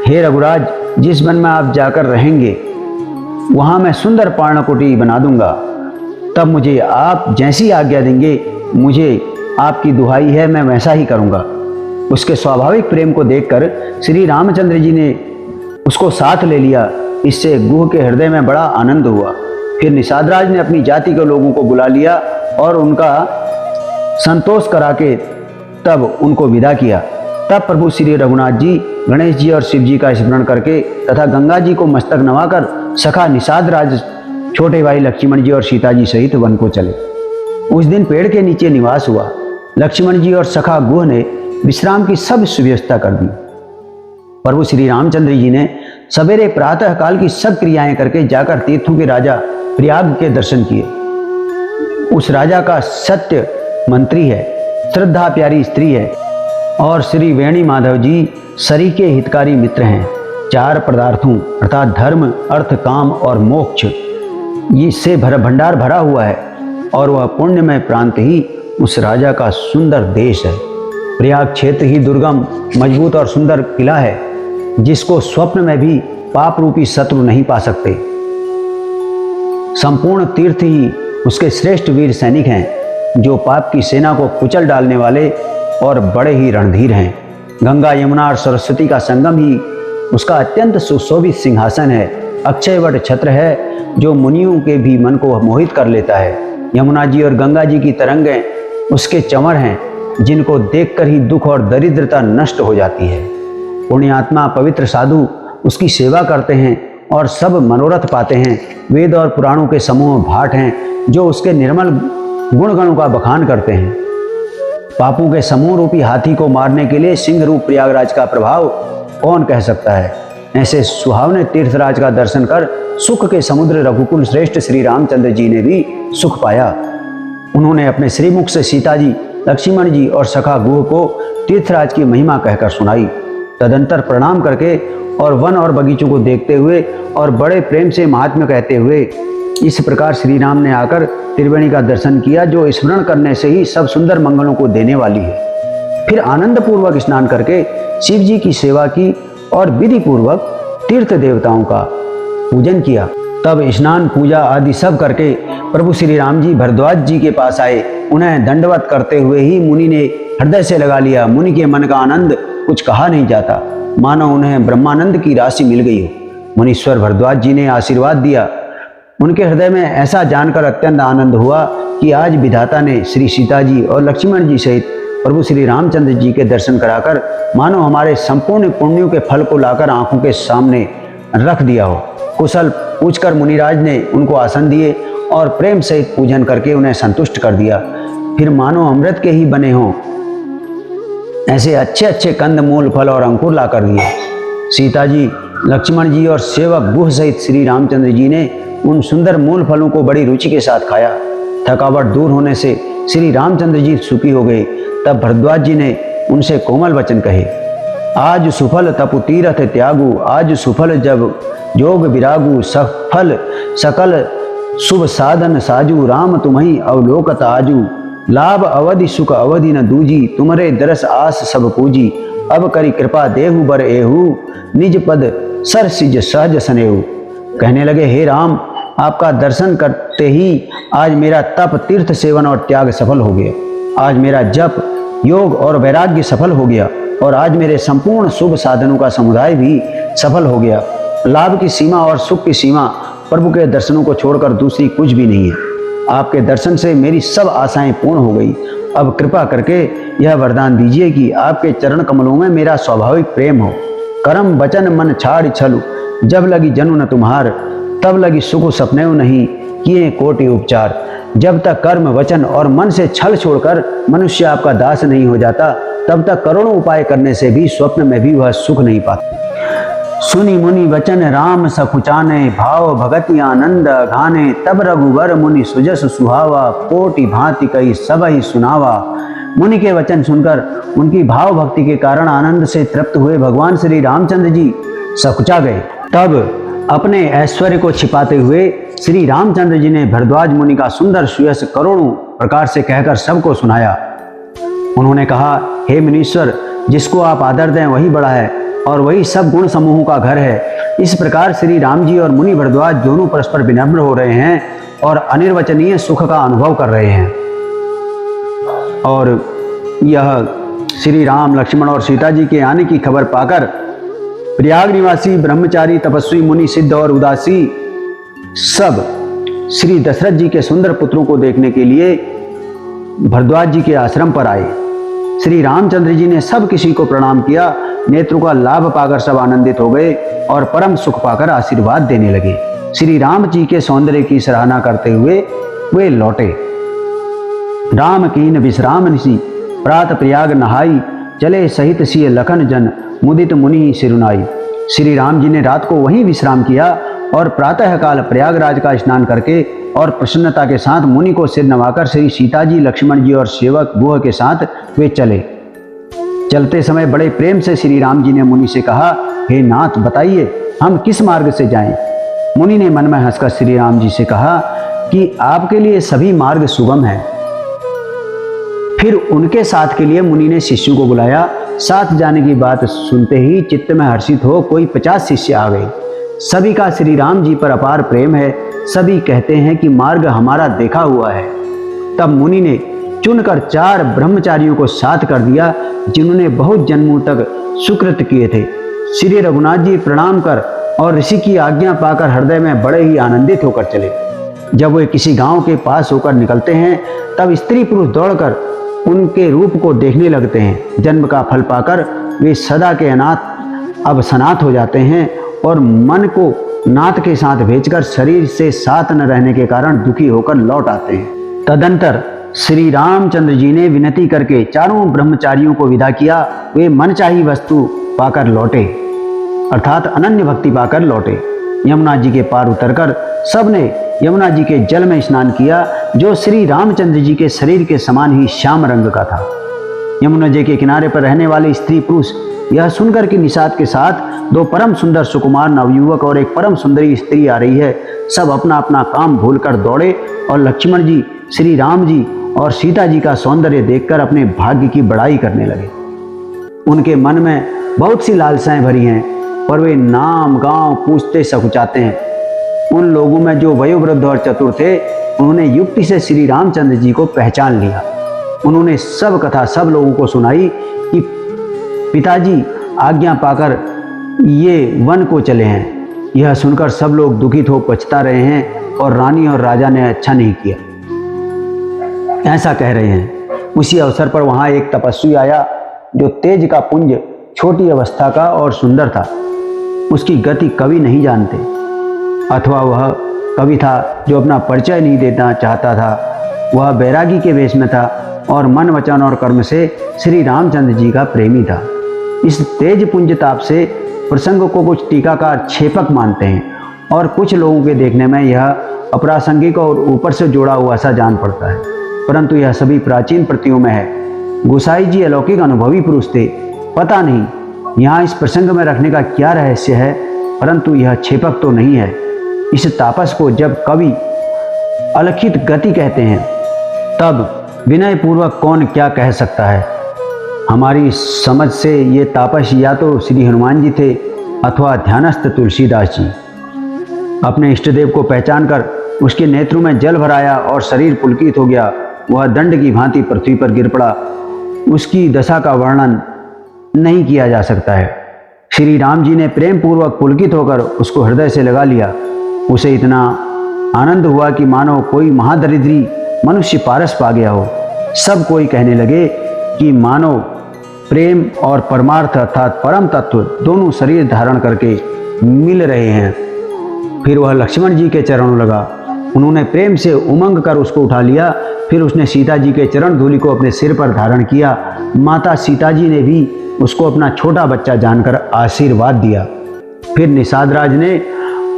हे रघुराज, जिस वन में आप जाकर रहेंगे वहां मैं सुंदर पर्णकुटी बना दूंगा। तब मुझे आप जैसी आज्ञा देंगे, मुझे आपकी दुहाई है, मैं वैसा ही करूंगा। उसके स्वाभाविक प्रेम को देखकर श्री रामचंद्र जी ने उसको साथ ले लिया। इससे गुह के हृदय में बड़ा आनंद हुआ। फिर निषादराज ने अपनी जाति के लोगों को बुला लिया और उनका संतोष करा के तब उनको विदा किया। तब प्रभु श्री रघुनाथ जी गणेश जी और शिव जी का स्मरण करके तथा गंगा जी को मस्तक नवाकर सखा निषादराज, छोटे भाई लक्ष्मण जी और सीता जी सहित वन को चले। उस दिन पेड़ के नीचे निवास हुआ। लक्ष्मण जी और सखा गुह ने विश्राम की सब सुव्यवस्था कर दी। प्रभु श्री रामचंद्र जी ने सवेरे प्रातः काल की सब क्रियाएं करके जाकर तीर्थों के राजा प्रयाग के दर्शन किए। उस राजा का सत्य मंत्री है, श्रद्धा प्यारी स्त्री है और श्री वेणी माधव जी सरी के हितकारी मित्र हैं। 4 पदार्थों अर्थात धर्म, अर्थ, काम और मोक्ष इससे भंडार भरा हुआ है और वह पुण्यमय प्रांत ही उस राजा का सुंदर देश है। प्रयाग क्षेत्र ही दुर्गम, मजबूत और सुंदर किला है जिसको स्वप्न में भी पाप रूपी शत्रु नहीं पा सकते। संपूर्ण तीर्थ ही उसके श्रेष्ठ वीर सैनिक हैं जो पाप की सेना को कुचल डालने वाले और बड़े ही रणधीर हैं। गंगा, यमुना और सरस्वती का संगम ही उसका अत्यंत सुशोभित सिंहासन है। अक्षयवट छत्र है जो मुनियों के भी मन को मोहित कर लेता है। यमुना जी और गंगा जी की तरंगें उसके चंवर हैं जिनको देखकर ही दुख और दरिद्रता नष्ट हो जाती है। पुण्यात्मा पवित्र साधु उसकी सेवा करते हैं और सब मनोरथ पाते हैं। वेद और पुराणों के समूह भाट हैं जो उसके निर्मल गुणगणों का बखान करते हैं। पापों के समूह रूपी हाथी को मारने के लिए सिंह रूप प्रयागराज का प्रभाव कौन कह सकता है। ऐसे सुहावने तीर्थराज का दर्शन कर सुख के समुद्र रघुकुल श्रेष्ठ श्री रामचंद्र जी ने भी सुख पाया। उन्होंने अपने श्रीमुख से सीता जी, लक्ष्मण जी और सखा गुह को तीर्थराज की महिमा कहकर सुनाई। तदंतर प्रणाम करके और वन और बगीचों को देखते हुए और बड़े प्रेम से महात्म्य कहते हुए इस प्रकार श्री राम ने आकर त्रिवेणी का दर्शन किया जो स्मरण करने से ही सब सुंदर मंगलों को देने वाली है। फिर आनंद पूर्वक स्नान करके शिव जी की सेवा की और विधि पूर्वक तीर्थ देवताओं का पूजन किया। तब स्नान पूजा आदि सब करके प्रभु श्री राम जी भरद्वाज जी के पास आए। उन्हें दंडवत करते हुए ही मुनि ने हृदय से लगा लिया। मुनि के मन का आनंद कुछ कहा नहीं जाता, मानो उन्हें ब्रह्मानंद की राशि मिल गई हो। मुनीश्वर भरद्वाज जी ने आशीर्वाद दिया। उनके हृदय में ऐसा जानकर अत्यंत आनंद हुआ कि आज विधाता ने श्री सीता जी और लक्ष्मण जी सहित प्रभु श्री रामचंद्र जी के दर्शन कराकर मानो हमारे संपूर्ण पुण्यों के फल को लाकर आंखों के सामने रख दिया हो। कुशल पूछकर मुनिराज ने उनको आसन दिए और प्रेम सहित पूजन करके उन्हें संतुष्ट कर दिया। फिर मानो अमृत के ही बने हों ऐसे अच्छे अच्छे कंद, मूल, फल और अंकुर ला कर दिए। सीता जी, लक्ष्मण जी और सेवक गुह सहित श्री रामचंद्र जी ने उन सुंदर मूल फलों को बड़ी रुचि के साथ खाया। थकावट दूर होने से श्री रामचंद्र जी सुखी हो गए। तब भरद्वाज जी ने उनसे कोमल वचन कहे, आज सुफल तपु तीरथ त्यागु, आज सुफल जब जोग विरागु, सफल सकल शुभ साधन साजू, राम तुम्हि अवलोकत आजू, लाभ अवधि सुख अवधि न दूजी, तुमरे दरस आस सब पूजी, अब करी कृपा देहु बर एहू, निज पद सर सिज सहज सनेहु। कहने लगे, हे राम, आपका दर्शन करते ही आज मेरा तप, तीर्थ सेवन और त्याग सफल हो गया। आज मेरा जप, योग और वैराग्य सफल हो गया और आज मेरे संपूर्ण शुभ साधनों का समुदाय भी सफल हो गया। लाभ की सीमा और सुख की सीमा प्रभु के दर्शनों को छोड़कर दूसरी कुछ भी नहीं है। आपके दर्शन से मेरी सब आशाएं पूर्ण हो गई। अब कृपा करके यह वरदान दीजिए कि आपके चरण कमलों में मेरा स्वाभाविक प्रेम हो। कर्म वचन मन छाड़ छलु, जब लगी जनु न तुम्हार, तब लगी सुख सपने नहीं, किए कोटि उपचार। जब तक कर्म वचन और मन से छल छोड़कर मनुष्य आपका दास नहीं हो जाता, तब तक करोड़ों उपाय करने से भी स्वप्न में भी वह सुख नहीं पाता। सुनी मुनि वचन राम सकुचाने, भाव भगति आनंद घाने, तब रघुवर मुनि सुजस सुहावा, कोटि भांति कई सब ही सुनावा। मुनि के वचन सुनकर उनकी भाव भक्ति के कारण आनंद से तृप्त हुए भगवान श्री रामचंद्र जी सकुचा गए। तब अपने ऐश्वर्य को छिपाते हुए श्री रामचंद्र जी ने भरद्वाज मुनि का सुंदर सुयश करोड़ों प्रकार से कहकर सबको सुनाया। उन्होंने कहा, हे मुनीश्वर, जिसको आप आदर दें वही बड़ा है और वही सब गुण समूहों का घर है। इस प्रकार श्री राम जी और मुनि भरद्वाज दोनों परस्पर विनम्र हो रहे हैं और अनिर्वचनीय सुख का अनुभव कर रहे हैं। और यह श्री राम, लक्ष्मण और सीता जी के आने की खबर पाकर प्रयाग निवासी ब्रह्मचारी, तपस्वी, मुनि, सिद्ध और उदासी सब श्री दशरथ जी के सुंदर पुत्रों को देखने के लिए भरद्वाज जी के आश्रम पर आए। श्री रामचंद्र जी ने सब किसी को प्रणाम किया। नेत्रों का लाभ पाकर सब आनंदित हो गए और परम सुख पाकर आशीर्वाद देने लगे। श्री राम जी के सौंदर्य की सराहना करते हुए वे लौटे। राम कीन विश्राम निसी, प्रात प्रयाग नहाई, चले सहित सिय लखन जन, मुदित मुनि सिरुनाई। श्री राम जी ने रात को वहीं विश्राम किया और प्रातःकाल प्रयागराज का स्नान करके और प्रसन्नता के साथ मुनि को सिर नवाकर श्री सीता जी, लक्ष्मण जी और सेवक गुह के साथ वे चले। चलते समय बड़े प्रेम से श्री राम जी ने मुनि से कहा, हे नाथ बताइए हम किस मार्ग से जाएं? मुनि ने मन में हंसकर श्री राम जी से कहा कि आपके लिए सभी मार्ग सुगम हैं। फिर उनके साथ के लिए मुनि ने शिष्यों को बुलाया। साथ जाने की बात सुनते ही चित्त में हर्षित हो कोई 50 शिष्य आ गए। सभी का श्री राम जी पर अपार प्रेम है। सभी कहते हैं कि मार्ग हमारा देखा हुआ है। तब मुनि ने चुनकर 4 ब्रह्मचारियों को साथ कर दिया, जिन्होंने बहुत जन्मों तक सुकृत किए थे। श्री रघुनाथ जी प्रणाम कर और ऋषि की आज्ञा पाकर हृदय में बड़े ही आनंदित होकर चले। जब वे किसी गांव के पास होकर निकलते हैं, तब स्त्री पुरुष दौड़कर उनके रूप को देखने लगते हैं। जन्म का फल पाकर वे सदा के अनाथ अब सनाथ हो जाते हैं और मन को नाथ के साथ भेजकर शरीर से साथ न रहने के कारण दुखी होकर लौट आते हैं। तदंतर श्री रामचंद्र जी ने विनती करके 4 ब्रह्मचारियों को विदा किया। वे मनचाही वस्तु पाकर लौटे, अर्थात अनन्य भक्ति पाकर लौटे। यमुना जी के पार उतरकर सबने यमुना जी के जल में स्नान किया, जो श्री रामचंद्र जी के शरीर के समान ही श्याम रंग का था। यमुना जी के किनारे पर रहने वाले स्त्री पुरुष यह सुनकर कि निषाद के साथ 2 परम सुंदर सुकुमार नवयुवक और एक परम सुंदरी स्त्री आ रही है, सब अपना अपना काम भूलकर दौड़े और लक्ष्मण जी, श्री राम जी और सीता जी का सौंदर्य देखकर अपने भाग्य की बड़ाई करने लगे। उनके मन में बहुत सी लालसाएं भरी हैं, पर वे नाम गांव पूछते सकुचाते हैं। उन लोगों में जो वयोवृद्ध और चतुर थे, उन्होंने युक्ति से श्री रामचंद्र जी को पहचान लिया। उन्होंने सब कथा सब लोगों को सुनाई कि पिताजी आज्ञा पाकर ये वन को चले हैं। यह सुनकर सब लोग दुखित हो पछता रहे हैं और रानी और राजा ने अच्छा नहीं किया, ऐसा कह रहे हैं। उसी अवसर पर वहाँ एक तपस्वी आया, जो तेज का पुंज, छोटी अवस्था का और सुंदर था। उसकी गति कवि नहीं जानते, अथवा वह कवि था जो अपना परिचय नहीं देना चाहता था। वह बैरागी के वेश में था और मन, वचन और कर्म से श्री रामचंद्र जी का प्रेमी था। इस तेज पुंज ताप से प्रसंग को कुछ टीकाकार छेपक मानते हैं और कुछ लोगों के देखने में यह अप्रासंगिक और ऊपर से जोड़ा हुआ सा जान पड़ता है, परंतु यह सभी प्राचीन प्रतियों में है। गोसाई जी अलौकिक अनुभवी पुरुष थे। पता नहीं यहाँ इस प्रसंग में रखने का क्या रहस्य है, परंतु यह छेपक तो नहीं है। इस तापस को जब कवि अलखित गति कहते हैं, तब विनय पूर्वक कौन क्या कह सकता है। हमारी समझ से ये तापस या तो श्री हनुमान जी थे अथवा ध्यानस्थ तुलसीदास जी। अपने इष्टदेव को पहचान कर उसके नेत्रों में जल भराया और शरीर पुलकित हो गया। वह दंड की भांति पृथ्वी पर गिर पड़ा। उसकी दशा का वर्णन नहीं किया जा सकता है। श्री राम जी ने प्रेम पूर्वक पुलकित होकर उसको हृदय से लगा लिया। उसे इतना आनंद हुआ कि मानो कोई महादरिद्री मनुष्य पारस पा गया हो। सब कोई कहने लगे कि मानो प्रेम और परमार्थ अर्थात परम तत्व दोनों शरीर धारण करके मिल रहे हैं। फिर वह लक्ष्मण जी के चरणों लगा। उन्होंने प्रेम से उमंग कर उसको उठा लिया। फिर उसने सीता जी के चरण धूलि को अपने सिर पर धारण किया। माता सीता जी ने भी उसको अपना छोटा बच्चा जानकर आशीर्वाद दिया। फिर निषाद राज ने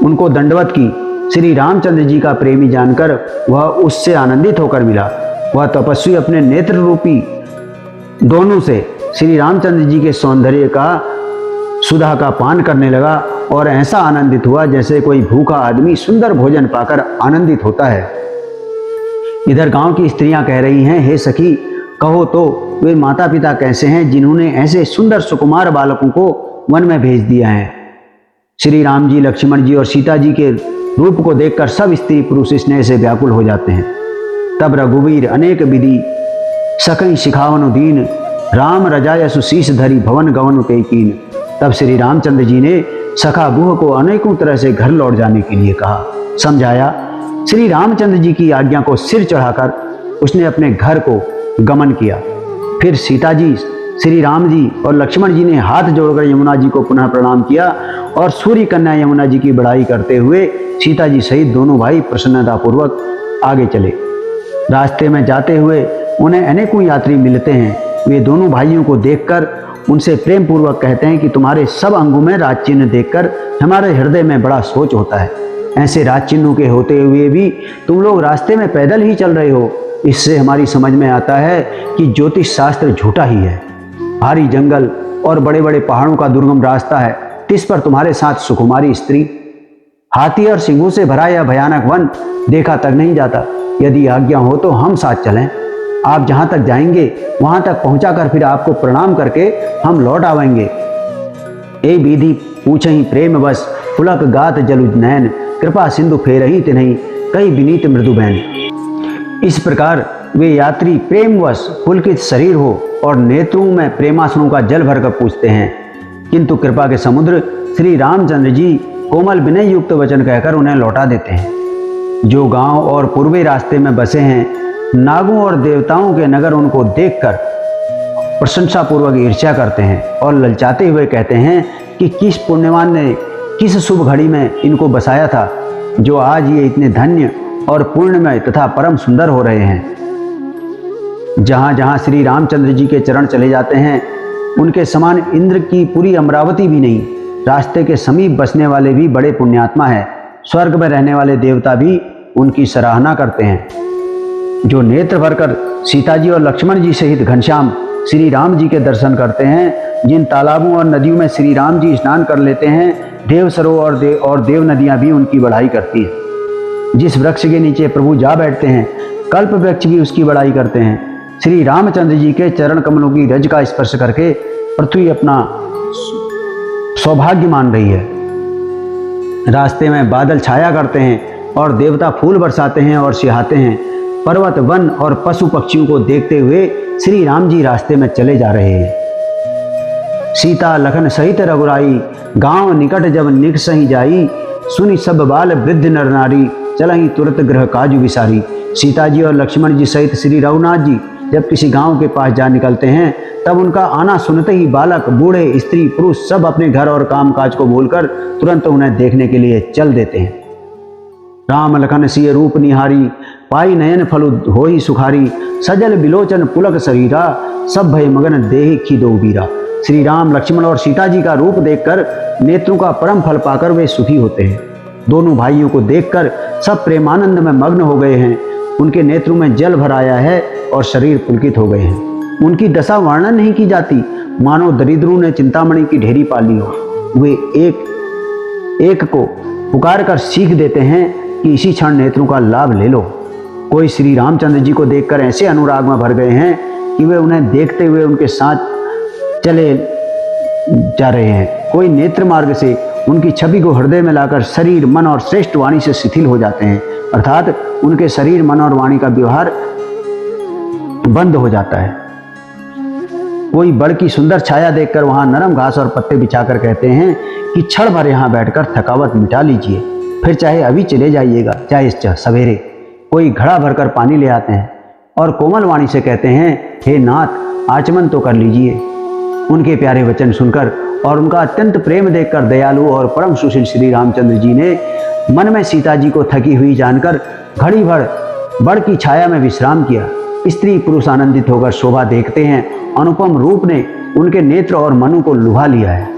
उनको दंडवत की। श्री रामचंद्र जी का प्रेमी जानकर वह उससे आनंदित होकर मिला। वह तपस्वी अपने नेत्र रूपी दोनों से श्री रामचंद्र जी के सौंदर्य का सुधा का पान करने लगा और ऐसा आनंदित हुआ जैसे कोई भूखा आदमी सुंदर भोजन पाकर आनंदित होता है। इधर गांव की स्त्रियां कह रही हैं, हे सखी, कहो तो वे माता पिता कैसे हैं जिन्होंने ऐसे सुंदर सुकुमार बालकों को वन में भेज दिया है। श्री राम जी, लक्ष्मण जी और सीता जी के रूप को देखकर सब स्त्री पुरुष स्नेह से व्याकुल हो जाते हैं। तब रघुवीर अनेक विधि सकई सिखावन दीन, राम रजाय सुशीष धरी भवन गवन के कीन। तब श्री रामचंद्र जी ने सखा गुह को अनेकों तरह से घर लौट जाने के लिए कहा, समझाया। श्री रामचंद्र जी की आज्ञा को सिर चढ़ाकर उसने अपने घर को गमन किया। फिर सीता जी, श्री राम जी और लक्ष्मण जी ने हाथ जोड़कर यमुना जी को पुनः प्रणाम किया और सूर्य कन्या यमुना जी की बड़ाई करते हुए सीता जी सहित दोनों भाई प्रसन्नतापूर्वक आगे चले। रास्ते में जाते हुए उन्हें अनेकों यात्री मिलते हैं। वे दोनों भाइयों को देखकर उनसे प्रेम पूर्वक कहते हैं कि तुम्हारे सब अंगों में राज चिन्ह देखकर हमारे हृदय में बड़ा सोच होता है। ऐसे राज चिन्हों के होते हुए भी तुम लोग रास्ते में पैदल ही चल रहे हो। इससे हमारी समझ में आता है कि ज्योतिष शास्त्र झूठा ही है। भारी जंगल और बड़े बड़े पहाड़ों का दुर्गम रास्ता है, तिस पर तुम्हारे साथ सुकुमारी स्त्री, हाथी और सिंहों से भरा यह भयानक वन देखा तक नहीं जाता। यदि आज्ञा हो तो हम साथ चलें। आप जहां तक जाएंगे वहां तक पहुंचाकर फिर आपको प्रणाम करके हम लौट आवेंगे। ए विधि पूछ ही प्रेम बस, पुलक गात जलुज नैन, कृपा सिंधु फेरही तिन्ही, कई विनीत मृदु बैन। इस प्रकार वे यात्री प्रेमवश पुलकित शरीर हो और नेत्रों में प्रेमाश्रुओं का जल भरकर पूछते हैं, किंतु कृपा के समुद्र श्री रामचंद्र जी कोमल विनय युक्त वचन कहकर उन्हें लौटा देते हैं। जो गांव और पूर्वी रास्ते में बसे हैं, नागों और देवताओं के नगर उनको देखकर प्रशंसापूर्वक ईर्ष्या करते हैं और ललचाते हुए कहते हैं कि किस पुण्यवान ने किस शुभ घड़ी में इनको बसाया था, जो आज ये इतने धन्य और पूर्णमय तथा परम सुंदर हो रहे हैं। जहाँ जहाँ श्री रामचंद्र जी के चरण चले जाते हैं, उनके समान इंद्र की पूरी अमरावती भी नहीं। रास्ते के समीप बसने वाले भी बड़े पुण्यात्मा है। स्वर्ग में रहने वाले देवता भी उनकी सराहना करते हैं। जो नेत्र भरकर सीता जी और लक्ष्मण जी सहित घनश्याम श्री राम जी के दर्शन करते हैं, जिन तालाबों और नदियों में श्री राम जी स्नान कर लेते हैं, देव सरोवर और देव नदियां भी उनकी बढ़ाई करती है। जिस वृक्ष के नीचे प्रभु जा बैठते हैं, कल्प वृक्ष भी उसकी बढ़ाई करते हैं। श्री रामचंद्र जी के चरण कमलों की रज का स्पर्श करके पृथ्वी अपना सौभाग्य मान रही है। रास्ते में बादल छाया करते हैं और देवता फूल बरसाते हैं और सिहाते हैं। पर्वत, वन और पशु पक्षियों को देखते हुए श्री राम जी रास्ते में चले जा रहे हैं। सीता लखन सहित रघुराई, गांव निकट जब निकसही जाई, सुनी सब बाल वृद्ध नर नारी, चलही तुरंत गृह काजु विसारी। सीता जी और लक्ष्मण जी सहित श्री रघुनाथ जी जब किसी गांव के पास जा निकलते हैं, तब उनका आना सुनते ही बालक, बूढ़े, स्त्री, पुरुष सब अपने घर और काम काज को भूलकर तुरंत उन्हें देखने के लिए चल देते हैं। राम लखन सिय रूप निहारी, पाई नयन फलु होई सुखारी, सजल बिलोचन पुलक शरीरा, सब भय मगन देहि खिदो बीरा। श्री राम, लक्ष्मण और सीता जी का रूप देखकर नेत्रों का परम फल पाकर वे सुखी होते हैं। दोनों भाइयों को देखकर सब प्रेमानंद में मग्न हो गए हैं। उनके नेत्रों में जल भर आया है और शरीर पुलकित हो गए हैं। उनकी दशा वर्णन नहीं की जाती, मानो दरिद्रों ने चिंतामणि की ढेरी पाली हो। वे एक एक को पुकार कर सीख देते हैं कि इसी क्षण नेत्रों का लाभ ले लो। कोई श्री रामचंद्र जी को देखकर ऐसे अनुराग में भर गए हैं कि वे उन्हें देखते हुए उनके साथ चले जा रहे हैं। कोई नेत्र मार्ग से उनकी छवि को हृदय में लाकर शरीर, मन और श्रेष्ठ वाणी से शिथिल हो जाते हैं, अर्थात उनके शरीर, मन और वाणी का व्यवहार बंद हो जाता है। कोई बड़ की सुंदर छाया देखकर वहां नरम घास और पत्ते बिछाकर कहते हैं कि क्षण भर यहाँ बैठकर थकावट मिटा लीजिए, फिर चाहे अभी चले जाइएगा, चाहे सवेरे। कोई घड़ा भरकर पानी ले आते हैं और कोमल वाणी से कहते हैं, हे नाथ, आचमन तो कर लीजिए। उनके प्यारे वचन सुनकर और उनका अत्यंत प्रेम देखकर दयालु और परम सुशील श्री रामचंद्र जी ने मन में सीता जी को थकी हुई जानकर घड़ी भर बड़ की छाया में विश्राम किया। स्त्री पुरुष आनंदित होकर शोभा देखते हैं। अनुपम रूप ने उनके नेत्र और मनु को लुभा लिया है।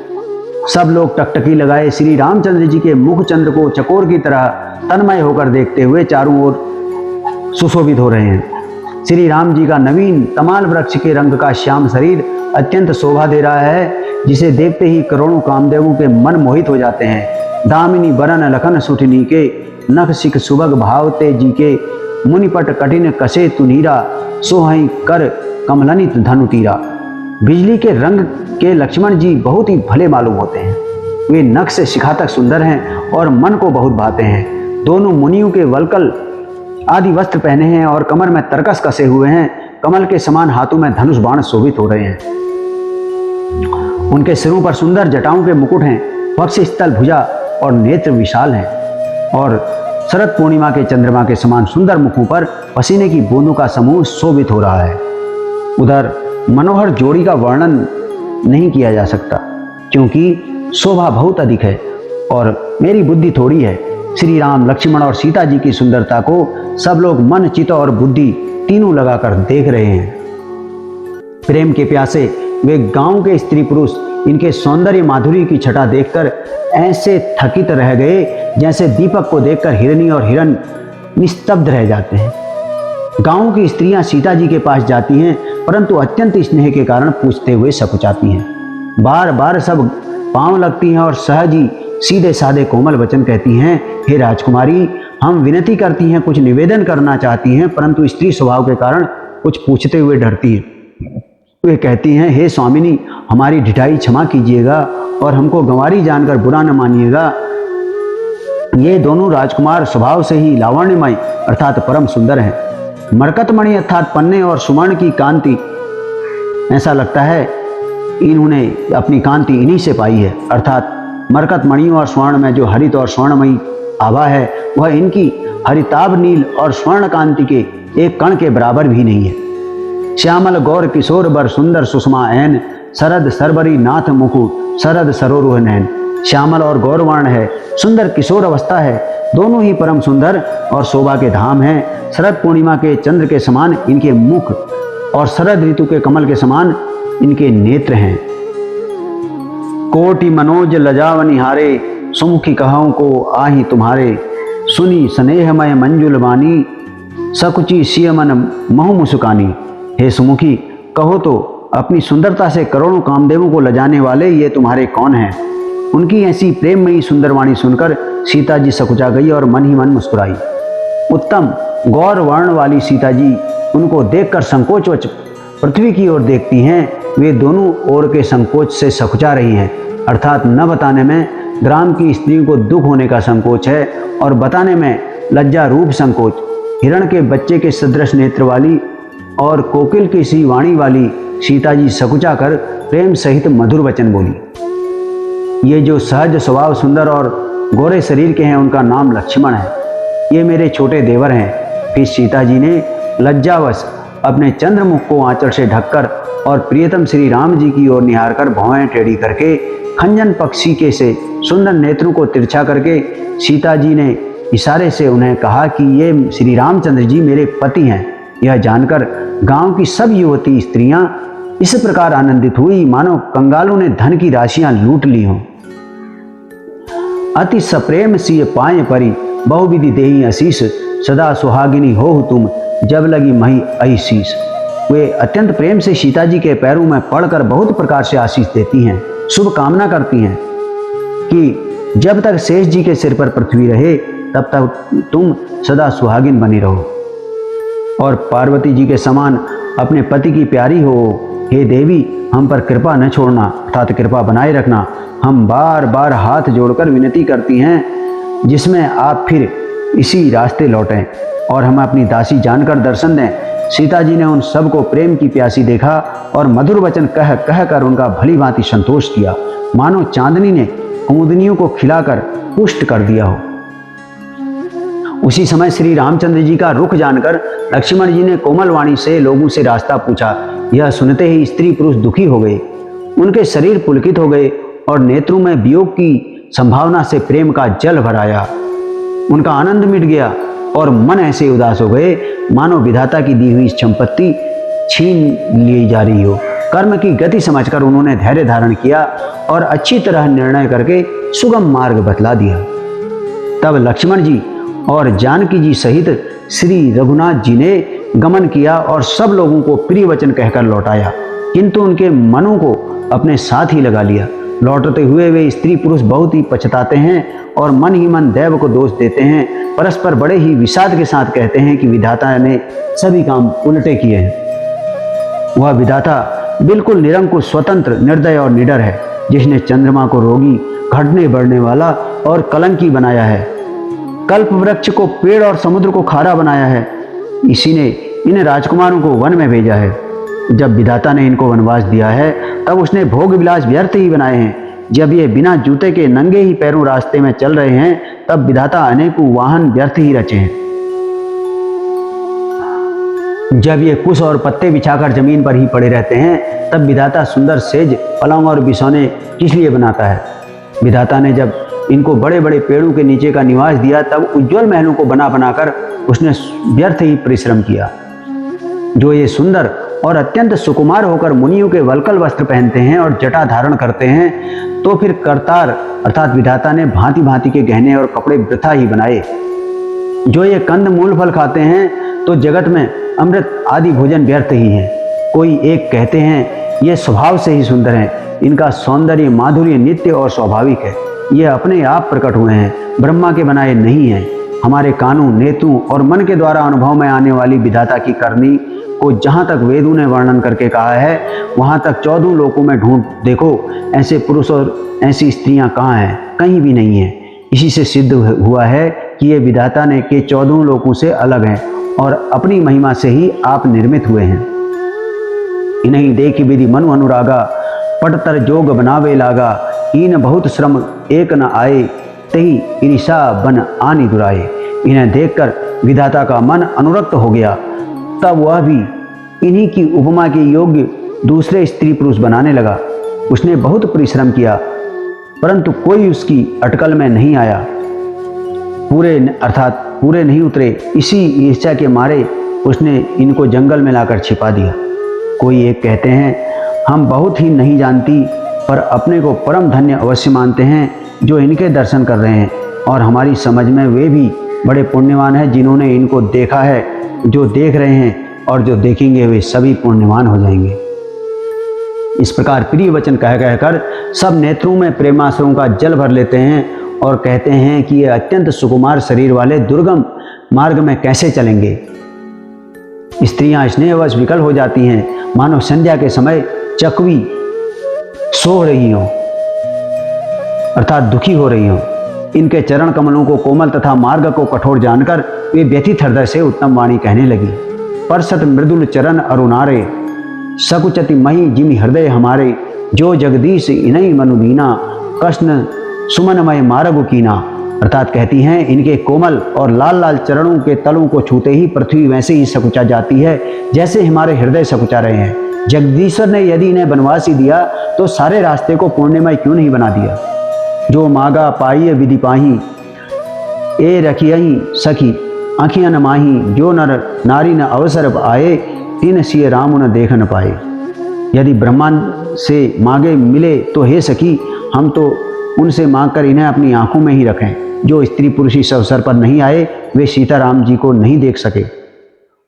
सब लोग टकटकी लगाए श्री रामचंद्र जी के मुख चंद्र को चकोर की तरह तन्मय होकर देखते हुए चारों ओर सुशोभित हो रहे हैं। श्री राम जी का नवीन तमाल वृक्ष के रंग का श्याम शरीर अत्यंत शोभा दे रहा है, जिसे देखते ही करोड़ों कामदेवों के मन मोहित हो जाते हैं। दामिनी बरन लखन सुठनी के, नख सिख सुबग भावते जी के, मुनिपट कठिन कसे तुनीरा, सोहई कर कमलनित धनु तीरा। बिजली के रंग के लक्ष्मण जी बहुत ही भले मालूम होते हैं। वे नख से शिखा तक सुंदर हैं और मन को बहुत भाते हैं। दोनों मुनियों के वलकल आदि वस्त्र पहने हैं और कमर में तरकस कसे हुए हैं। कमल के समान हाथों में धनुष बाण शोभित हो रहे हैं। उनके सिरों पर सुंदर जटाओं के मुकुट हैं। वक्ष स्थल, भुजा और नेत्र विशाल हैं और शरद पूर्णिमा के चंद्रमा के समान सुंदर मुखों पर पसीने की बूंदों का समूह शोभित हो रहा है। उधर मनोहर जोड़ी का वर्णन नहीं किया जा सकता, क्योंकि शोभा बहुत अधिक है और मेरी बुद्धि थोड़ी है। श्री राम, लक्ष्मण और सीता जी की सुंदरता को सब लोग मन, चित्त और बुद्धि तीनों लगाकर देख रहे हैं। प्रेम के प्यासे वे गांव के स्त्री पुरुष इनके सौंदर्य माधुरी की छटा देखकर ऐसे थकित रह गए जैसे दीपक को देखकर हिरनी और हिरन निस्तब्ध रह जाते हैं। गांव की स्त्रियां सीता जी के पास जाती हैं, परंतु अत्यंत स्नेह के कारण पूछते हुए सकुचाती हैं। बार बार सब पांव लगती हैं और सहज ही सीधे साधे कोमल वचन कहती हैं, हे राजकुमारी, हम विनती करती हैं, कुछ निवेदन करना चाहती हैं, परंतु स्त्री स्वभाव के कारण कुछ पूछते हुए डरती हैं। वे कहती हैं, हे स्वामिनी, हमारी ढिठाई क्षमा कीजिएगा और हमको गंवारी जानकर बुरा न मानिएगा। ये दोनों राजकुमार स्वभाव से ही लावण्यमय अर्थात परम सुंदर हैं। मरकतमणि अर्थात पन्ने और सुवर्ण की कांति, ऐसा लगता है इन्होंने अपनी कांति इन्हीं से पाई है, अर्थात मरकतमणियों और स्वर्ण में जो हरित और स्वर्णमयी आभा है वह इनकी हरिताभ नील और स्वर्ण कांति के एक कण के बराबर भी नहीं है। श्यामल गौर किशोर बर सुंदर सुषमा ऐन, शरद सरबरी नाथ मुकुट शरद सरोरुह नैन। श्यामल और गौरवर्ण है, सुंदर किशोर अवस्था है, दोनों ही परम सुंदर और शोभा के धाम हैं। शरद पूर्णिमा के चंद्र के समान इनके मुख और शरद ऋतु के कमल के समान इनके नेत्र हैं। कोटि मनोज लजावनिहारे, सुमुखी कहूँ को आही तुम्हारे। सुनी स्नेहमय मंजुल वाणी, सकुची सियमन महु मुस्कानी। हे सुमुखी, कहो तो अपनी सुंदरता से करोड़ों कामदेवों को लजाने वाले ये तुम्हारे कौन हैं। उनकी ऐसी प्रेममयी सुंदर वाणी सुनकर सीता जी सकुचा गई और मन ही मन मुस्कुराई। उत्तम गौर वर्ण वाली सीता जी उनको देखकर संकोचवश पृथ्वी की ओर देखती हैं। वे दोनों ओर के संकोच से सकुचा रही हैं, अर्थात न बताने में ग्राम की स्त्रियों को दुख होने का संकोच है और बताने में लज्जा रूप संकोच। हिरण के बच्चे के सदृश नेत्र वाली और कोकिल की सी वाणी वाली सीता जी सकुचा कर प्रेम सहित मधुर वचन बोली। ये जो सहज स्वभाव सुंदर और गोरे शरीर के हैं उनका नाम लक्ष्मण है। ये मेरे छोटे देवर हैं। फिर सीता जी ने लज्जावश अपने चंद्रमुख को आंचल से ढककर और प्रियतम श्री राम जी की ओर निहार कर भौहें टेढ़ी करके खंजन पक्षी के से सुंदर नेत्रों को तिरछा करके सीता जी ने इशारे से उन्हें कहा कि ये श्री रामचंद्र जी मेरे पति हैं। यह जानकर गांव की सब युवती स्त्रियां इस प्रकार आनंदित हुई मानो कंगालों ने धन की राशियां लूट ली हों। अति सप्रेम सिय पाए परी, बहुविधि देही आशीष। सदा सुहागिनी हो तुम, जब लगी मही अहीशीष। वे अत्यंत प्रेम से सीता जी के पैरों में पड़कर बहुत प्रकार से आशीष देती हैं, शुभ कामना करती हैं कि जब तक शेष जी के सिर पर पृथ्वी रहे तब तक तुम सदा सुहागिन बनी रहो और पार्वती जी के समान अपने पति की प्यारी हो। हे देवी, हम पर कृपा न छोड़ना, अर्थात कृपा बनाए रखना। हम बार बार हाथ जोड़कर विनती करती हैं, जिसमें आप फिर इसी रास्ते लौटें और हमें अपनी दासी जानकर दर्शन दें। सीता जी ने उन सब को प्रेम की प्यासी देखा और मधुर वचन कह कह कर उनका भली भांति संतोष किया, मानो चांदनी ने कुमुदनियों को खिलाकर पुष्ट कर दिया हो। उसी समय श्री रामचंद्र जी का रुख जानकर लक्ष्मण जी ने कोमल वाणी से लोगों से रास्ता पूछा। यह सुनते ही स्त्री पुरुष दुखी हो गए, उनके शरीर पुलकित हो गए और नेत्रों में वियोग की संभावना से प्रेम का जल भर आया। उनका आनंद मिट गया और मन ऐसे उदास हो गए मानो विधाता की दी हुई संपत्ति छीन ली जा रही हो। कर्म की गति समझकर उन्होंने धैर्य धारण किया और अच्छी तरह निर्णय करके सुगम मार्ग बतला दिया। तब लक्ष्मण जी और जानकी जी सहित श्री रघुनाथ जी ने गमन किया और सब लोगों को प्रिय वचन कहकर लौटाया, किंतु उनके मनों को अपने साथ ही लगा लिया। लौटते हुए वे स्त्री पुरुष बहुत ही पछताते हैं और मन ही मन दैव को दोष देते हैं। परस्पर बड़े ही विषाद के साथ कहते हैं कि विधाता ने सभी काम उल्टे किए हैं। वह विधाता बिल्कुल निरंकुश, स्वतंत्र, निर्दय और निडर है, जिसने चंद्रमा को रोगी, घटने बढ़ने वाला और कलंकी बनाया है, कल्प वृक्ष को पेड़ और समुद्र को खारा बनाया है। इसी ने इन राजकुमारों को वन में भेजा है। जब विधाता ने इनको वनवास दिया है तब उसने भोग विलास व्यर्थ ही बनाए हैं। जब ये बिना जूते के नंगे ही पैरों रास्ते में चल रहे हैं तब विधाता अनेकों वाहन व्यर्थ ही रचे हैं। जब ये कुश और पत्ते बिछाकर जमीन पर ही पड़े रहते हैं तब विधाता सुंदर सेज, पलंग और बिछौने किस लिए बनाता है। विधाता ने जब इनको बड़े बड़े पेड़ों के नीचे का निवास दिया तब उज्जवल महलों को बना बनाकर उसने व्यर्थ ही परिश्रम किया। जो ये सुंदर और अत्यंत सुकुमार होकर मुनियों के वल्कल वस्त्र पहनते हैं और जटा धारण करते हैं, तो फिर करतार अर्थात विधाता ने भांति भांति के गहने और कपड़े वृथा ही बनाए। जो ये कंद मूल फल खाते हैं तो जगत में अमृत आदि भोजन व्यर्थ ही है। कोई एक कहते हैं ये स्वभाव से ही सुंदर हैं, इनका सौंदर्य माधुर्य नित्य और स्वाभाविक है, ये अपने आप प्रकट हुए हैं, ब्रह्मा के बनाए नहीं हैं। हमारे कानों, नेत्रों और मन के द्वारा अनुभव में आने वाली विधाता की करनी को जहाँ तक वेदों ने वर्णन करके कहा है, वहाँ तक 14 लोकों में ढूंढ देखो, ऐसे पुरुष और ऐसी स्त्रियाँ कहाँ हैं? कहीं भी नहीं है। इसी से सिद्ध हुआ है कि ये विधाता ने के 14 लोकों से अलग हैं और अपनी महिमा से ही आप निर्मित हुए हैं। इन्हीं देख विधि मनु अनुरागा, पटतर जोग बनावे लागा, इन बहुत श्रम एक न आए, तही ईर्षा बन आनी दुराए। इन्हें देखकर विधाता का मन अनुरक्त हो गया, तब वह भी इन्हीं की उपमा के योग्य दूसरे स्त्री पुरुष बनाने लगा। उसने बहुत परिश्रम किया, परंतु कोई उसकी अटकल में नहीं आया, पूरे नहीं उतरे। इसी ईर्ष्या के मारे उसने इनको जंगल में लाकर छिपा दिया। कोई एक कहते हैं हम बहुत ही नहीं जानती, पर अपने को परम धन्य अवश्य मानते हैं जो इनके दर्शन कर रहे हैं, और हमारी समझ में वे भी बड़े पुण्यवान हैं जिन्होंने इनको देखा है। जो देख रहे हैं और जो देखेंगे वे सभी पुण्यवान हो जाएंगे। इस प्रकार प्रिय वचन कह कहकर सब नेत्रों में प्रेमाश्रुओं का जल भर लेते हैं और कहते हैं कि ये अत्यंत सुकुमार शरीर वाले दुर्गम मार्ग में कैसे चलेंगे। स्त्रियां स्नेहवश विकल हो जाती हैं, मानो संध्या के समय चकवी सो रही हो अर्थात दुखी हो रही हो। इनके चरण कमलों को कोमल तथा मार्ग को कठोर जानकर वे व्यथित हृदय से उत्तम वाणी कहने लगी। परसत मृदुल चरण अरुणारे, सकुचति मही जिमि हृदय हमारे, जो जगदीश इनई मनुदीना, कृष्ण सुमनमय मार्ग कीना। अर्थात कहती हैं इनके कोमल और लाल लाल चरणों के तलों को छूते ही पृथ्वी वैसे ही सकुचा जाती है जैसे हमारे हृदय सकुचा रहे हैं। जगदीश्वर ने यदि इन्हें बनवासी दिया तो सारे रास्ते को पुण्यमय क्यों नहीं बना दिया। जो मागा पाइय विधि पाही, ए रखियही सखी आँखियाँ न माही, जो नर नारी न अवसर आए, तीन सिय राम न देख न पाए। यदि ब्रह्मांड से मांगे मिले तो हे सखी, हम तो उनसे मांगकर इन्हें अपनी आंखों में ही रखें। जो स्त्री पुरुष इस अवसर पर नहीं आए वे सीताराम जी को नहीं देख सके।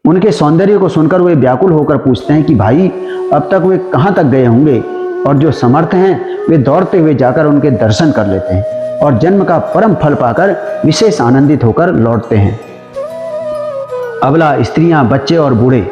उनके सौंदर्य को सुनकर वे व्याकुल होकर पूछते हैं कि भाई अब तक वे कहाँ तक गए होंगे, और जो समर्थ हैं वे दौड़ते हुए जाकर उनके दर्शन कर लेते हैं और जन्म का परम फल पाकर विशेष आनंदित होकर लौटते हैं। अबला स्त्रियां, बच्चे और बूढ़े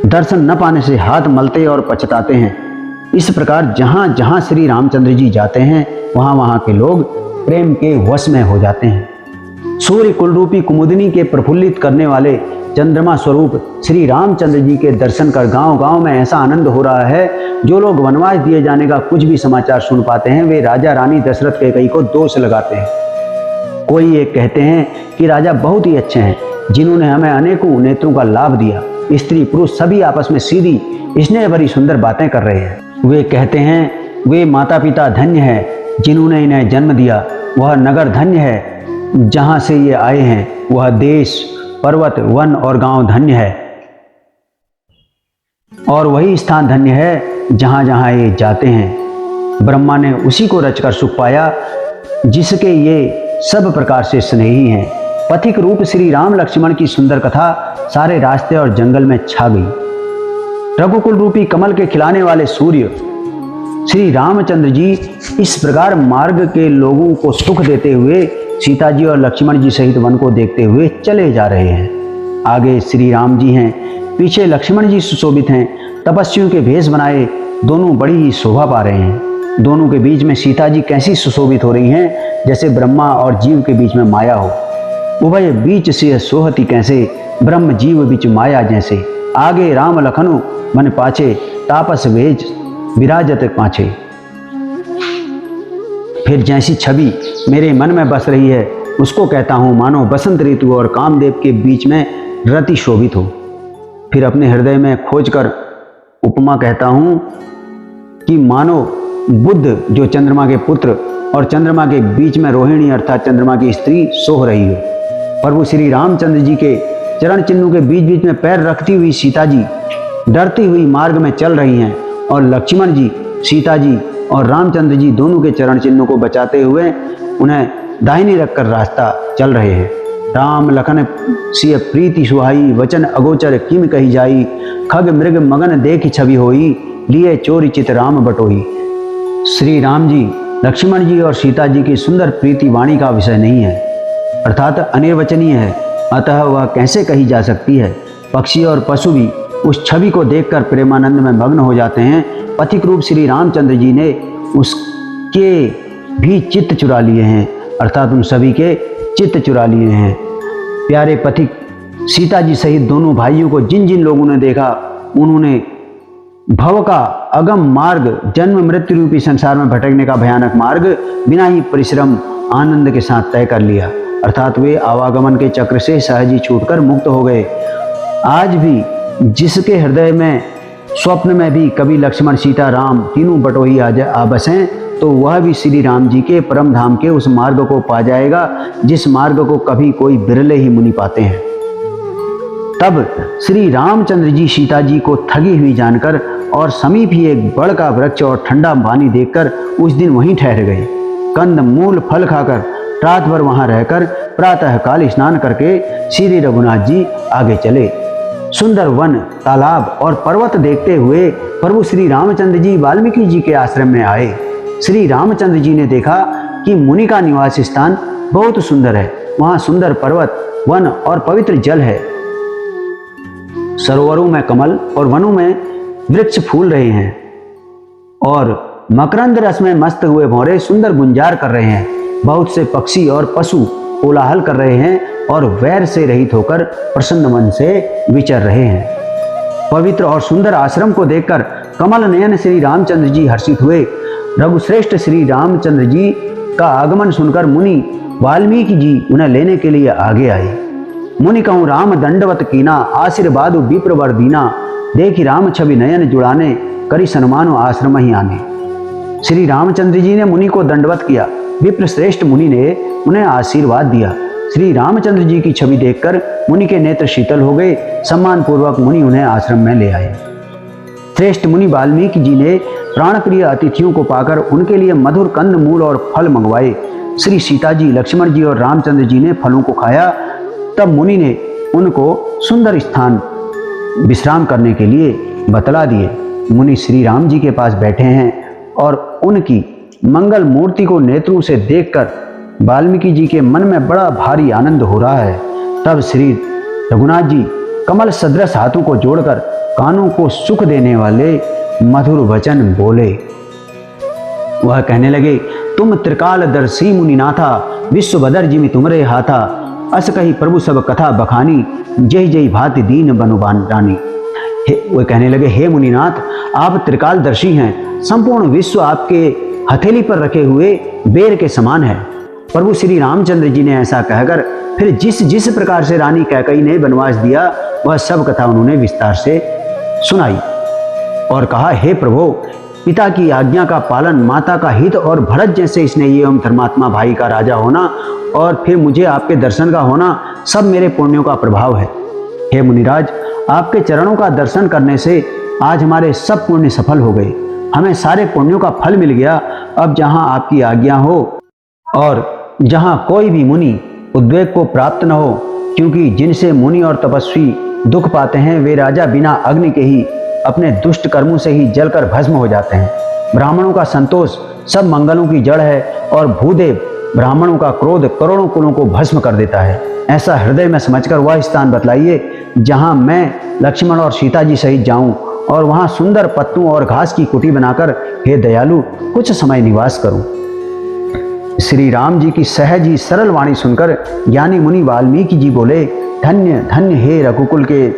दर्शन न पाने से हाथ मलते और पछताते हैं। इस प्रकार जहां जहां श्री रामचंद्र जी जाते हैं वहां वहां के लोग प्रेम के वश में हो जाते हैं। सूर्य कुलरूपी कुमुदिनी के प्रफुल्लित करने वाले चंद्रमा स्वरूप श्री रामचंद्र जी के दर्शन कर गांव गांव में ऐसा आनंद हो रहा है। जो लोग वनवास दिए जाने का कुछ भी समाचार सुन पाते हैं वे राजा रानी दशरथ कैकेयी को दोष लगाते हैं। कोई एक कहते हैं कि राजा बहुत ही अच्छे हैं, जिन्होंने हमें अनेकों नेत्रों का लाभ दिया। स्त्री पुरुष सभी आपस में सीधी स्नेह भरी सुंदर बातें कर रहे हैं। वे कहते हैं वे माता पिता धन्य है जिन्होंने इन्हें जन्म दिया, वह नगर धन्य है जहाँ से ये आए हैं, वह देश पर्वत वन और गांव धन्य है, और वही स्थान धन्य है जहाँ जहाँ ये जाते हैं। ब्रह्मा ने उसी को रचकर सुख पाया जिसके ये सब प्रकार से स्नेही हैं। पथिक रूप श्री राम लक्ष्मण की सुंदर कथा सारे रास्ते और जंगल में छा गई। रघुकुल रूपी कमल के खिलाने वाले सूर्य श्री रामचंद्र जी इस प्रकार मार्ग के लोगों को सुख देते हुए सीता जी और लक्ष्मण जी सहित वन को देखते हुए चले जा रहे हैं। आगे श्री राम जी हैं, पीछे लक्ष्मण जी सुशोभित हैं, तपस्वियों के भेष बनाए दोनों बड़ी ही शोभा पा रहे हैं। दोनों के बीच में सीता जी कैसी सुशोभित हो रही हैं जैसे ब्रह्मा और जीव के बीच में माया हो। उभय बीच से सोहती कैसे, ब्रह्म जीव बीच माया जैसे। आगे राम लखनु मन पाछे, तापस वेज विराजत पाछे। फिर जैसी छवि मेरे मन में बस रही है उसको कहता हूँ मानो बसंत ऋतु और कामदेव के बीच में रति शोभित हो। फिर अपने हृदय में खोजकर उपमा कहता हूँ कि मानो बुद्ध जो चंद्रमा के पुत्र और चंद्रमा के बीच में रोहिणी अर्थात चंद्रमा की स्त्री सोह रही हो। प्रभु श्री रामचंद्र जी के चरण चिन्हों के बीच बीच में पैर रखती हुई सीता जी डरती हुई मार्ग में चल रही हैं और लक्ष्मण जी, सीता जी और रामचंद्र जी दोनों के चरण चिन्हों को बचाते हुए उन्हें दाहिनी रखकर रास्ता चल रहे हैं। राम लखन सिय प्रीति सुहाई, वचन अगोचर किम कही जाई, खग मृग मगन देख छवि होई, लिए चोरी चित राम बटोई। श्री राम जी, लक्ष्मण जी और सीता जी की सुंदर प्रीति वाणी का विषय नहीं है, अर्थात अनिर्वचनीय है, अतः वह कैसे कही जा सकती है। पक्षी और पशु भी उस छवि को देखकर प्रेमानंद में मग्न हो जाते हैं। पथिक रूप श्री रामचंद्र जी ने उसके भी चित्त चुरा लिए हैं, अर्थात उन सभी के चित्त चुरा लिए हैं। प्यारे पथिक सीता जी सहित दोनों भाइयों को जिन जिन लोगों ने देखा, उन्होंने भव का अगम मार्ग, जन्म मृत्यु रूपी संसार में भटकने का भयानक मार्ग बिना ही परिश्रम आनंद के साथ तय कर लिया, अर्थात वे आवागमन के चक्र से सहज ही छूटकर मुक्त हो गए। आज भी जिसके हृदय में स्वप्न में भी कभी लक्ष्मण सीता राम तीनों बटोही आ बसें, तो वह भी श्री राम जी के परम धाम के उस मार्ग को पा जाएगा जिस मार्ग को कभी कोई बिरले ही मुनि पाते हैं। तब श्री रामचंद्र जी सीता जी को ठगी हुई जानकर और समीप ही एक बड़ का वृक्ष और ठंडा पानी देखकर उस दिन वहीं ठहर गए। कंद मूल फल खाकर रात भर वहां रहकर प्रातः काल स्नान करके श्री रघुनाथ जी आगे चले। सुंदर वन, तालाब और पर्वत देखते हुए प्रभु श्री रामचंद्र जी वाल्मीकि जी के आश्रम में आए। श्री रामचंद्र जी ने देखा कि मुनि का निवास स्थान बहुत सुंदर है। वहां सुंदर पर्वत, वन और पवित्र जल है। सरोवरों में कमल और वनों में वृक्ष फूल रहे हैं और मकरंद रस में मस्त हुए भौरे सुंदर गुंजार कर रहे हैं। बहुत से पक्षी और पशु कोलाहल कर रहे हैं और वैर से रहित होकर प्रसन्न मन से विचर रहे हैं। पवित्र और सुंदर आश्रम को देखकर कमल नयन श्री रामचंद्र जी हर्षित हुए। रघुश्रेष्ठ श्री रामचंद्र जी का आगमन सुनकर मुनि वाल्मीकि जी उन्हें लेने के लिए आगे आए। मुनि कहूँ राम दंडवत कीना, आशीर्वाद विप्रवर दीना, देखी राम छवि नयन जुड़ाने, करी सन्मानो आश्रम ही आने। श्री रामचंद्र जी ने मुनि को दंडवत किया। विप्र श्रेष्ठ मुनि ने उन्हें आशीर्वाद दिया। श्री रामचंद्र जी की छवि देखकर मुनि के नेत्र शीतल हो गए। सम्मान पूर्वक मुनि उन्हें आश्रम में ले आए। श्रेष्ठ मुनि वाल्मीकि जी ने प्राणप्रिय अतिथियों को पाकर उनके लिए मधुर कंद मूल और फल मंगवाए। श्री सीता जी, लक्ष्मण जी और रामचंद्र जी ने फलों को खाया। तब मुनि ने उनको सुंदर स्थान विश्राम करने के लिए बतला दिए। मुनि श्री राम जी के पास बैठे हैं और उनकी मंगल मूर्ति को नेत्रों से देखकर वाल्मीकि जी के मन में बड़ा भारी आनंद हो रहा है। तब श्री रघुनाथ जी कमल सदृश हाथों को जोड़कर कानों को सुख देने वाले मधुर वचन बोले। वह कहने लगे, तुम त्रिकालदर्शी मुनिनाथा, विश्व बदर जिमि तुमरे हाथा, अस कही प्रभु सब कथा बखानी, जय जय भाति दीन बनुबान रानी। वे कहने लगे, हे मुनिनाथ, आप त्रिकालदर्शी हैं, संपूर्ण विश्व आपके हथेली पर रखे हुए बेर के समान है। प्रभु श्री रामचंद्र जी ने ऐसा कहकर फिर जिस जिस प्रकार से रानी कैकई ने वनवास दिया वह सब कथा उन्होंने विस्तार से सुनाई और कहा, हे प्रभु, पिता की आज्ञा का पालन, माता का हित और भरत जैसे स्नेही एवं धर्मात्मा भाई का राजा होना और फिर मुझे आपके दर्शन का होना सब मेरे पुण्यों का प्रभाव है। हे मुनिराज, आपके चरणों का दर्शन करने से आज हमारे सब पुण्य सफल हो गए। हमें सारे पुण्यों का फल मिल गया। अब जहाँ आपकी आज्ञा हो और जहाँ कोई भी मुनि उद्वेग को प्राप्त न हो, क्योंकि जिनसे मुनि और तपस्वी दुख पाते हैं वे राजा बिना अग्नि के ही अपने दुष्ट कर्मों से ही जलकर भस्म हो जाते हैं। ब्राह्मणों का संतोष सब मंगलों की जड़ है और भूदेव ब्राह्मणों का क्रोध करोड़ों कुलों को भस्म कर देता है। ऐसा हृदय में समझकर वह स्थान बतलाइए जहाँ मैं लक्ष्मण और सीता जी सहित जाऊं और वहाँ सुंदर पत्तों और घास की कुटी बनाकर हे दयालु कुछ समय निवास करूं। श्री राम जी की सहज ही सरल वाणी सुनकर ज्ञानी मुनि वाल्मीकि जी बोले, धन्य धन्य हे रघुकुल के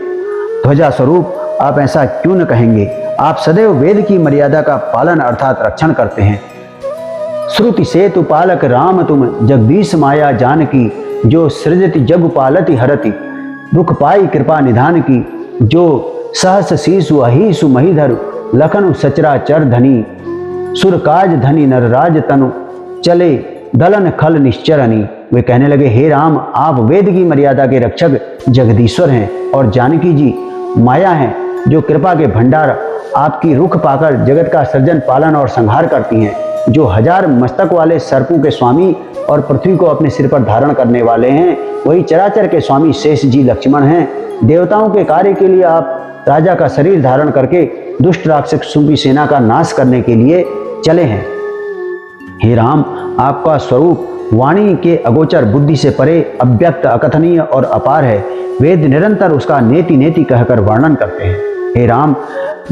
ध्वजा स्वरूप, आप ऐसा क्यों न कहेंगे। आप सदैव वेद की मर्यादा का पालन अर्थात रक्षण करते हैं। श्रुति सेतु पालक राम तुम, जगदीश माया जानकी, जो सृजति जग पालति हरति, दुख पाई कृपा निधान की, जो सहस शीशु अहिसु महीधर, लखन सचराचर धनी, सुरकाज धनी नरराज तनु, चले दलन खल निश्चरनी। वे कहने लगे, हे राम, आप वेद की मर्यादा के रक्षक जगदीश्वर हैं और जानकी जी माया हैं, जो कृपा के भंडार आपकी रुख पाकर जगत का सृजन पालन और संहार करती हैं, जो 1000 मस्तक वाले सर्पों के स्वामी और पृथ्वी को अपने सिर पर धारण करने वाले हैं, वही चराचर के स्वामी शेष जी लक्ष्मण हैं। देवताओं के कार्य के लिए आप राजा का शरीर धारण करके दुष्ट राक्षसों की सेना का नाश करने के लिए चले हैं। हे राम, आपका स्वरूप वाणी के अगोचर, बुद्धि से परे, अव्यक्त, अकथनीय और अपार है। वेद निरंतर उसका नेति नेति कहकर वर्णन करते हैं। हे राम,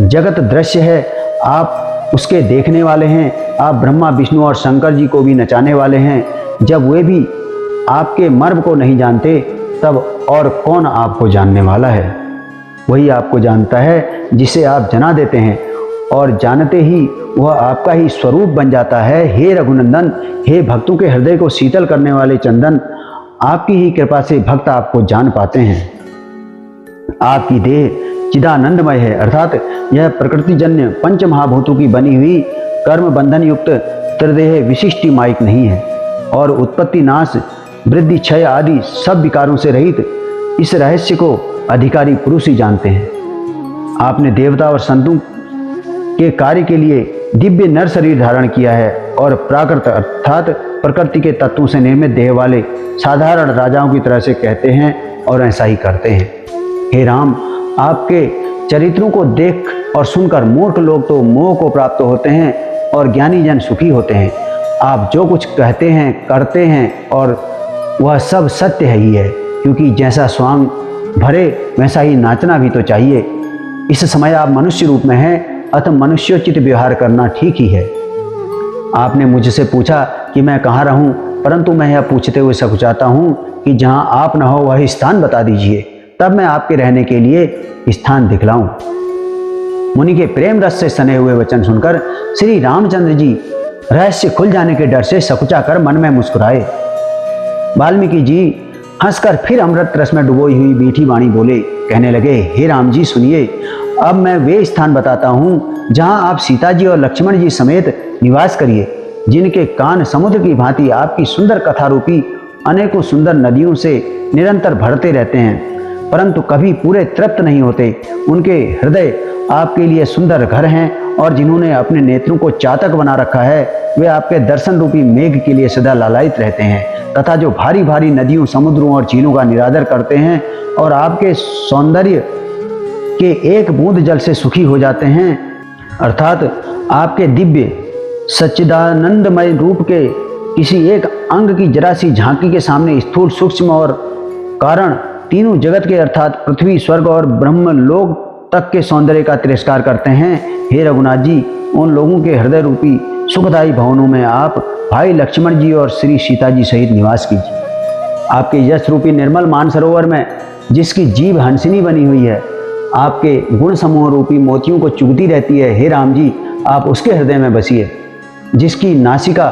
जगत दृश्य है, आप उसके देखने वाले हैं। आप ब्रह्मा, विष्णु और शंकर जी को भी नचाने वाले हैं। जब वे भी आपके मर्म को नहीं जानते, तब और कौन आपको जानने वाला है? वही आपको जानता है जिसे आप जना देते हैं, और जानते ही वह आपका ही स्वरूप बन जाता है। हे रघुनंदन, हे भक्तों के हृदय को शीतल करने वाले चंदन, आपकी ही कृपा से भक्त आपको जान पाते हैं। आपकी देह चिदानंदमय है, अर्थात यह प्रकृतिजन्य पंच महाभूतों की बनी हुई कर्म बंधन युक्त त्रिदेह विशिष्टि माइक नहीं है, और उत्पत्ति, नाश, वृद्धि, क्षय आदि सब विकारों से रहित इस रहस्य को अधिकारी पुरुष ही जानते हैं। आपने देवता और संतों के कार्य के लिए दिव्य नर शरीर धारण किया है, और प्राकृत अर्थात प्रकृति के तत्वों से निर्मित देह वाले साधारण राजाओं की तरह से कहते हैं और ऐसा ही करते हैं। हे राम, आपके चरित्रों को देख और सुनकर मूर्ख लोग तो मोह को प्राप्त होते हैं और ज्ञानी जन सुखी होते हैं। आप जो कुछ कहते हैं, करते हैं, और वह सब सत्य है ही है, क्योंकि जैसा स्वांग भरे वैसा ही नाचना भी तो चाहिए। इस समय आप मनुष्य रूप में हैं, अतः मनुष्योचित व्यवहार करना ठीक ही है। आपने मुझसे पूछा कि मैं कहाँ रहूं, परंतु मैं यह पूछते हुए सकुचाता हूं कि जहां आप न हो वह स्थान बता दीजिए, तब मैं आपके रहने के लिए स्थान दिखलाऊं। मुनि के प्रेम रस से सने हुए वचन सुनकर श्री रामचंद्र जी रहस्य खुल जाने के डर से सकुचा कर मन में मुस्कुराए। वाल्मीकि जी हंसकर फिर अमृत रस में डुबोई हुई मीठी वाणी बोले, कहने लगे, हे राम जी सुनिए, अब मैं वे स्थान बताता हूँ जहाँ आप सीता जी और लक्ष्मण जी समेत निवास करिए, जिनके कान समुद्र की भांति आपकी सुंदर कथा रूपी अनेकों सुंदर नदियों से निरंतर भरते रहते हैं, परंतु कभी पूरे तृप्त नहीं होते। उनके हृदय आपके लिए सुंदर घर हैं, और जिन्होंने अपने नेत्रों को चातक बना रखा है, वे आपके दर्शन रूपी मेघ के लिए सदा लालायित रहते हैं, तथा जो भारी भारी नदियों, समुद्रों और झीलों का निरादर करते हैं और आपके सौंदर्य के एक बूंद जल से सुखी हो जाते हैं, अर्थात आपके दिव्य सच्चिदानंदमय रूप के किसी एक अंग की जरा सी झांकी के सामने स्थूल, सूक्ष्म और कारण तीनों जगत के अर्थात पृथ्वी, स्वर्ग और ब्रह्मलोक तक के सौंदर्य का तिरस्कार करते हैं। हे रघुनाथ जी, उन लोगों के हृदय रूपी सुखदायी भवनों में आप भाई लक्ष्मण जी और श्री सीता जी सहित निवास कीजिए। आपके यश रूपी निर्मल मानसरोवर में जिसकी जीभ हंसिनी बनी हुई है, आपके गुण समूह रूपी मोतियों को चुगती रहती है, हे राम जी, आप उसके हृदय में बसिए। जिसकी नासिका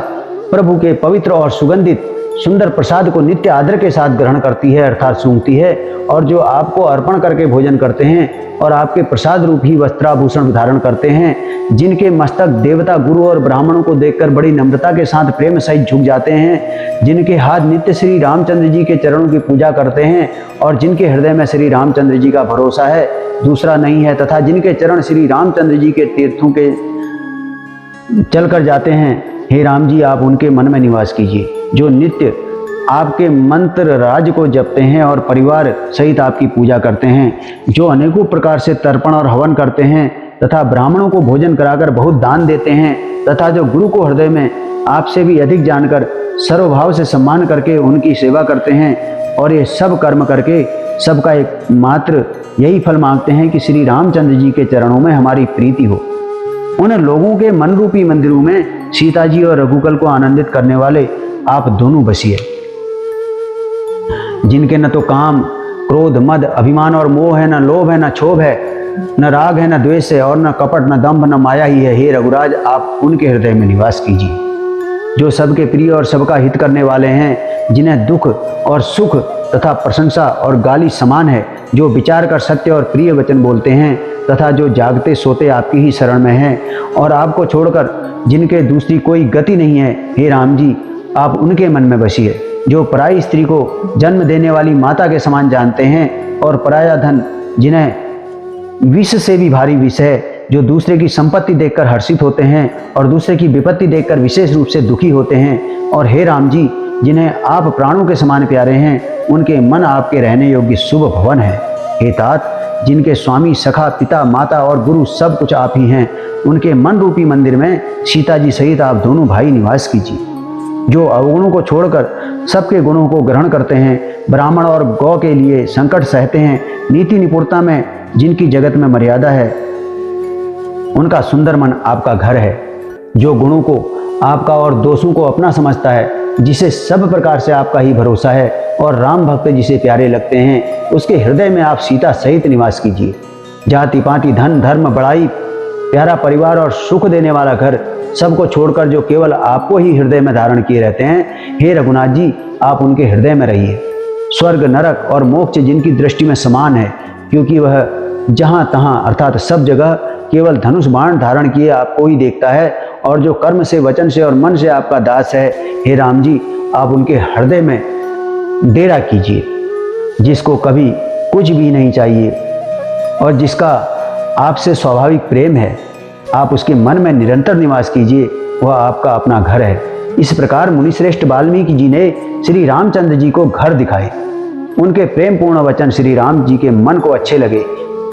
प्रभु के पवित्र और सुगंधित सुंदर प्रसाद को नित्य आदर के साथ ग्रहण करती है, अर्थात सूंघती है, और जो आपको अर्पण करके भोजन करते हैं और आपके प्रसाद रूप ही वस्त्राभूषण धारण करते हैं, जिनके मस्तक देवता, गुरु और ब्राह्मणों को देखकर बड़ी नम्रता के साथ प्रेम सहित झुक जाते हैं, जिनके हाथ नित्य श्री रामचंद्र जी के चरणों की पूजा करते हैं, और जिनके हृदय में श्री रामचंद्र जी का भरोसा है, दूसरा नहीं है, तथा जिनके चरण श्री रामचंद्र जी के तीर्थों के चल कर जाते हैं, हे राम जी, आप उनके मन में निवास कीजिए। जो नित्य आपके मंत्र राज को जपते हैं और परिवार सहित आपकी पूजा करते हैं, जो अनेकों प्रकार से तर्पण और हवन करते हैं तथा ब्राह्मणों को भोजन कराकर बहुत दान देते हैं, तथा जो गुरु को हृदय में आपसे भी अधिक जानकर सर्वभाव से सम्मान करके उनकी सेवा करते हैं, और ये सब कर्म करके सबका एक मात्र यही फल मांगते हैं कि श्री रामचंद्र जी के चरणों में हमारी प्रीति हो। उन लोगों के मन रूपी मंदिरों में सीता जी और रघुकुल को आनंदित करने वाले आप दोनों बसिए, जिनके न तो काम, क्रोध, मद, अभिमान और मोह है, न लोभ है, न क्षोभ है, न राग है, न द्वेष है, और न कपट, न दंभ, न माया ही है। हे रघुराज, आप उनके हृदय में निवास कीजिए। जो सबके प्रिय और सबका हित करने वाले हैं, जिन्हें दुख और सुख तथा प्रशंसा और गाली समान है, जो विचार कर सत्य और प्रिय वचन बोलते हैं, तथा जो जागते सोते आपकी ही शरण में हैं, और आपको छोड़कर जिनके दूसरी कोई गति नहीं है, हे राम जी, आप उनके मन में बसिए। जो पराई स्त्री को जन्म देने वाली माता के समान जानते हैं, और पराया धन जिन्हें विष से भी भारी विष है, जो दूसरे की संपत्ति देखकर हर्षित होते हैं और दूसरे की विपत्ति देखकर विशेष रूप से दुखी होते हैं। और हे राम जी, जिन्हें आप प्राणों के समान प्यारे हैं, उनके मन आपके रहने योग्य शुभ भवन है। हे तात, जिनके स्वामी, सखा, पिता, माता और गुरु सब कुछ आप ही हैं, उनके मन रूपी मंदिर में सीता जी सहित आप दोनों भाई निवास कीजिए। जो अवगुणों को छोड़कर सबके गुणों को ग्रहण करते हैं, ब्राह्मण और गौ के लिए संकट सहते हैं, नीति निपुणता में जिनकी जगत में मर्यादा है, उनका सुंदर मन आपका घर है। जो गुणों को आपका और दोषों को अपना समझता है, जिसे सब प्रकार से आपका ही भरोसा है और राम भक्त जिसे प्यारे लगते हैं, उसके हृदय में आप सीता सहित निवास कीजिए। जाति पाति, धन, धर्म, बड़ाई, प्यारा परिवार और सुख देने वाला घर सबको छोड़कर जो केवल आपको ही हृदय में धारण किए रहते हैं, हे रघुनाथ जी, आप उनके हृदय में रहिए। स्वर्ग, नरक और मोक्ष जिनकी दृष्टि में समान है, क्योंकि वह जहाँ तहाँ अर्थात सब जगह केवल धनुष बाण धारण किए आपको ही देखता है, और जो कर्म से, वचन से और मन से आपका दास है, हे राम जी, आप उनके हृदय में डेरा कीजिए। जिसको कभी कुछ भी नहीं चाहिए और जिसका आपसे स्वाभाविक प्रेम है, आप उसके मन में निरंतर निवास कीजिए, वह आपका अपना घर है। इस प्रकार मुनिश्रेष्ठ वाल्मीकि जी ने श्री रामचंद्र जी को घर दिखाए। उनके प्रेम पूर्ण वचन श्री राम जी के मन को अच्छे लगे।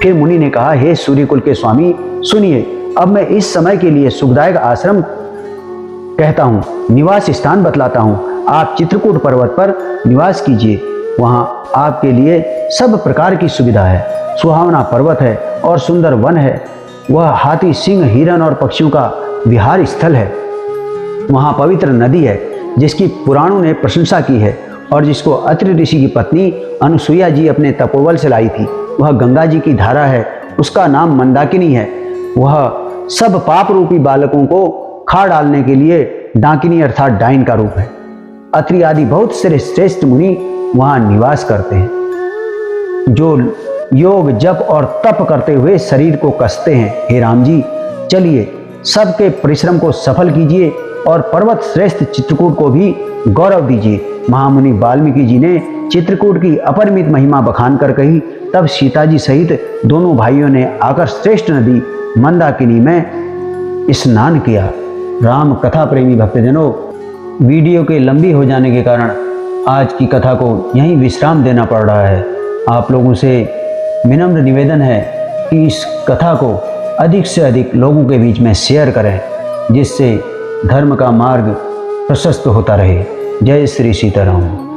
फिर मुनि ने कहा, हे सूर्यकुल के स्वामी, सुनिए, अब मैं इस समय के लिए सुखदायक आश्रम कहता हूँ, निवास स्थान बतलाता हूँ। आप चित्रकूट पर्वत पर निवास कीजिए, वहाँ आपके लिए सब प्रकार की सुविधा है। सुहावना पर्वत है और सुंदर वन है। वह हाथी, सिंह, हिरण और पक्षियों का विहार स्थल है। वहाँ पवित्र नदी है जिसकी पुराणों ने प्रशंसा की है और जिसको अत्रि ऋषि की पत्नी अनुसुईया जी अपने तपोबल से लाई थी। वह गंगा जी की धारा है, उसका नाम मंदाकिनी है। वह सब पाप रूपी बालकों को खा डालने के लिए डाकिनी अर्थात डाइन का रूप है। अत्रि आदि बहुत से श्रेष्ठ मुनि वहाँ निवास करते हैं, जो योग, जप और तप करते हुए शरीर को कसते हैं। हे राम जी, चलिए सबके परिश्रम को सफल कीजिए और पर्वत श्रेष्ठ चित्रकूट को भी गौरव दीजिए। महामुनि वाल्मीकि जी ने चित्रकूट की अपरिमित महिमा बखान कर कही। तब सीता जी सहित दोनों भाइयों ने आकर श्रेष्ठ नदी मंदाकिनी में स्नान किया। राम कथा प्रेमी भक्तजनों, वीडियो के लंबी हो जाने के कारण आज की कथा को यहीं विश्राम देना पड़ रहा है। आप लोगों से विनम्र निवेदन है कि इस कथा को अधिक से अधिक लोगों के बीच में शेयर करें, जिससे धर्म का मार्ग प्रशस्त होता रहे। जय श्री सीताराम।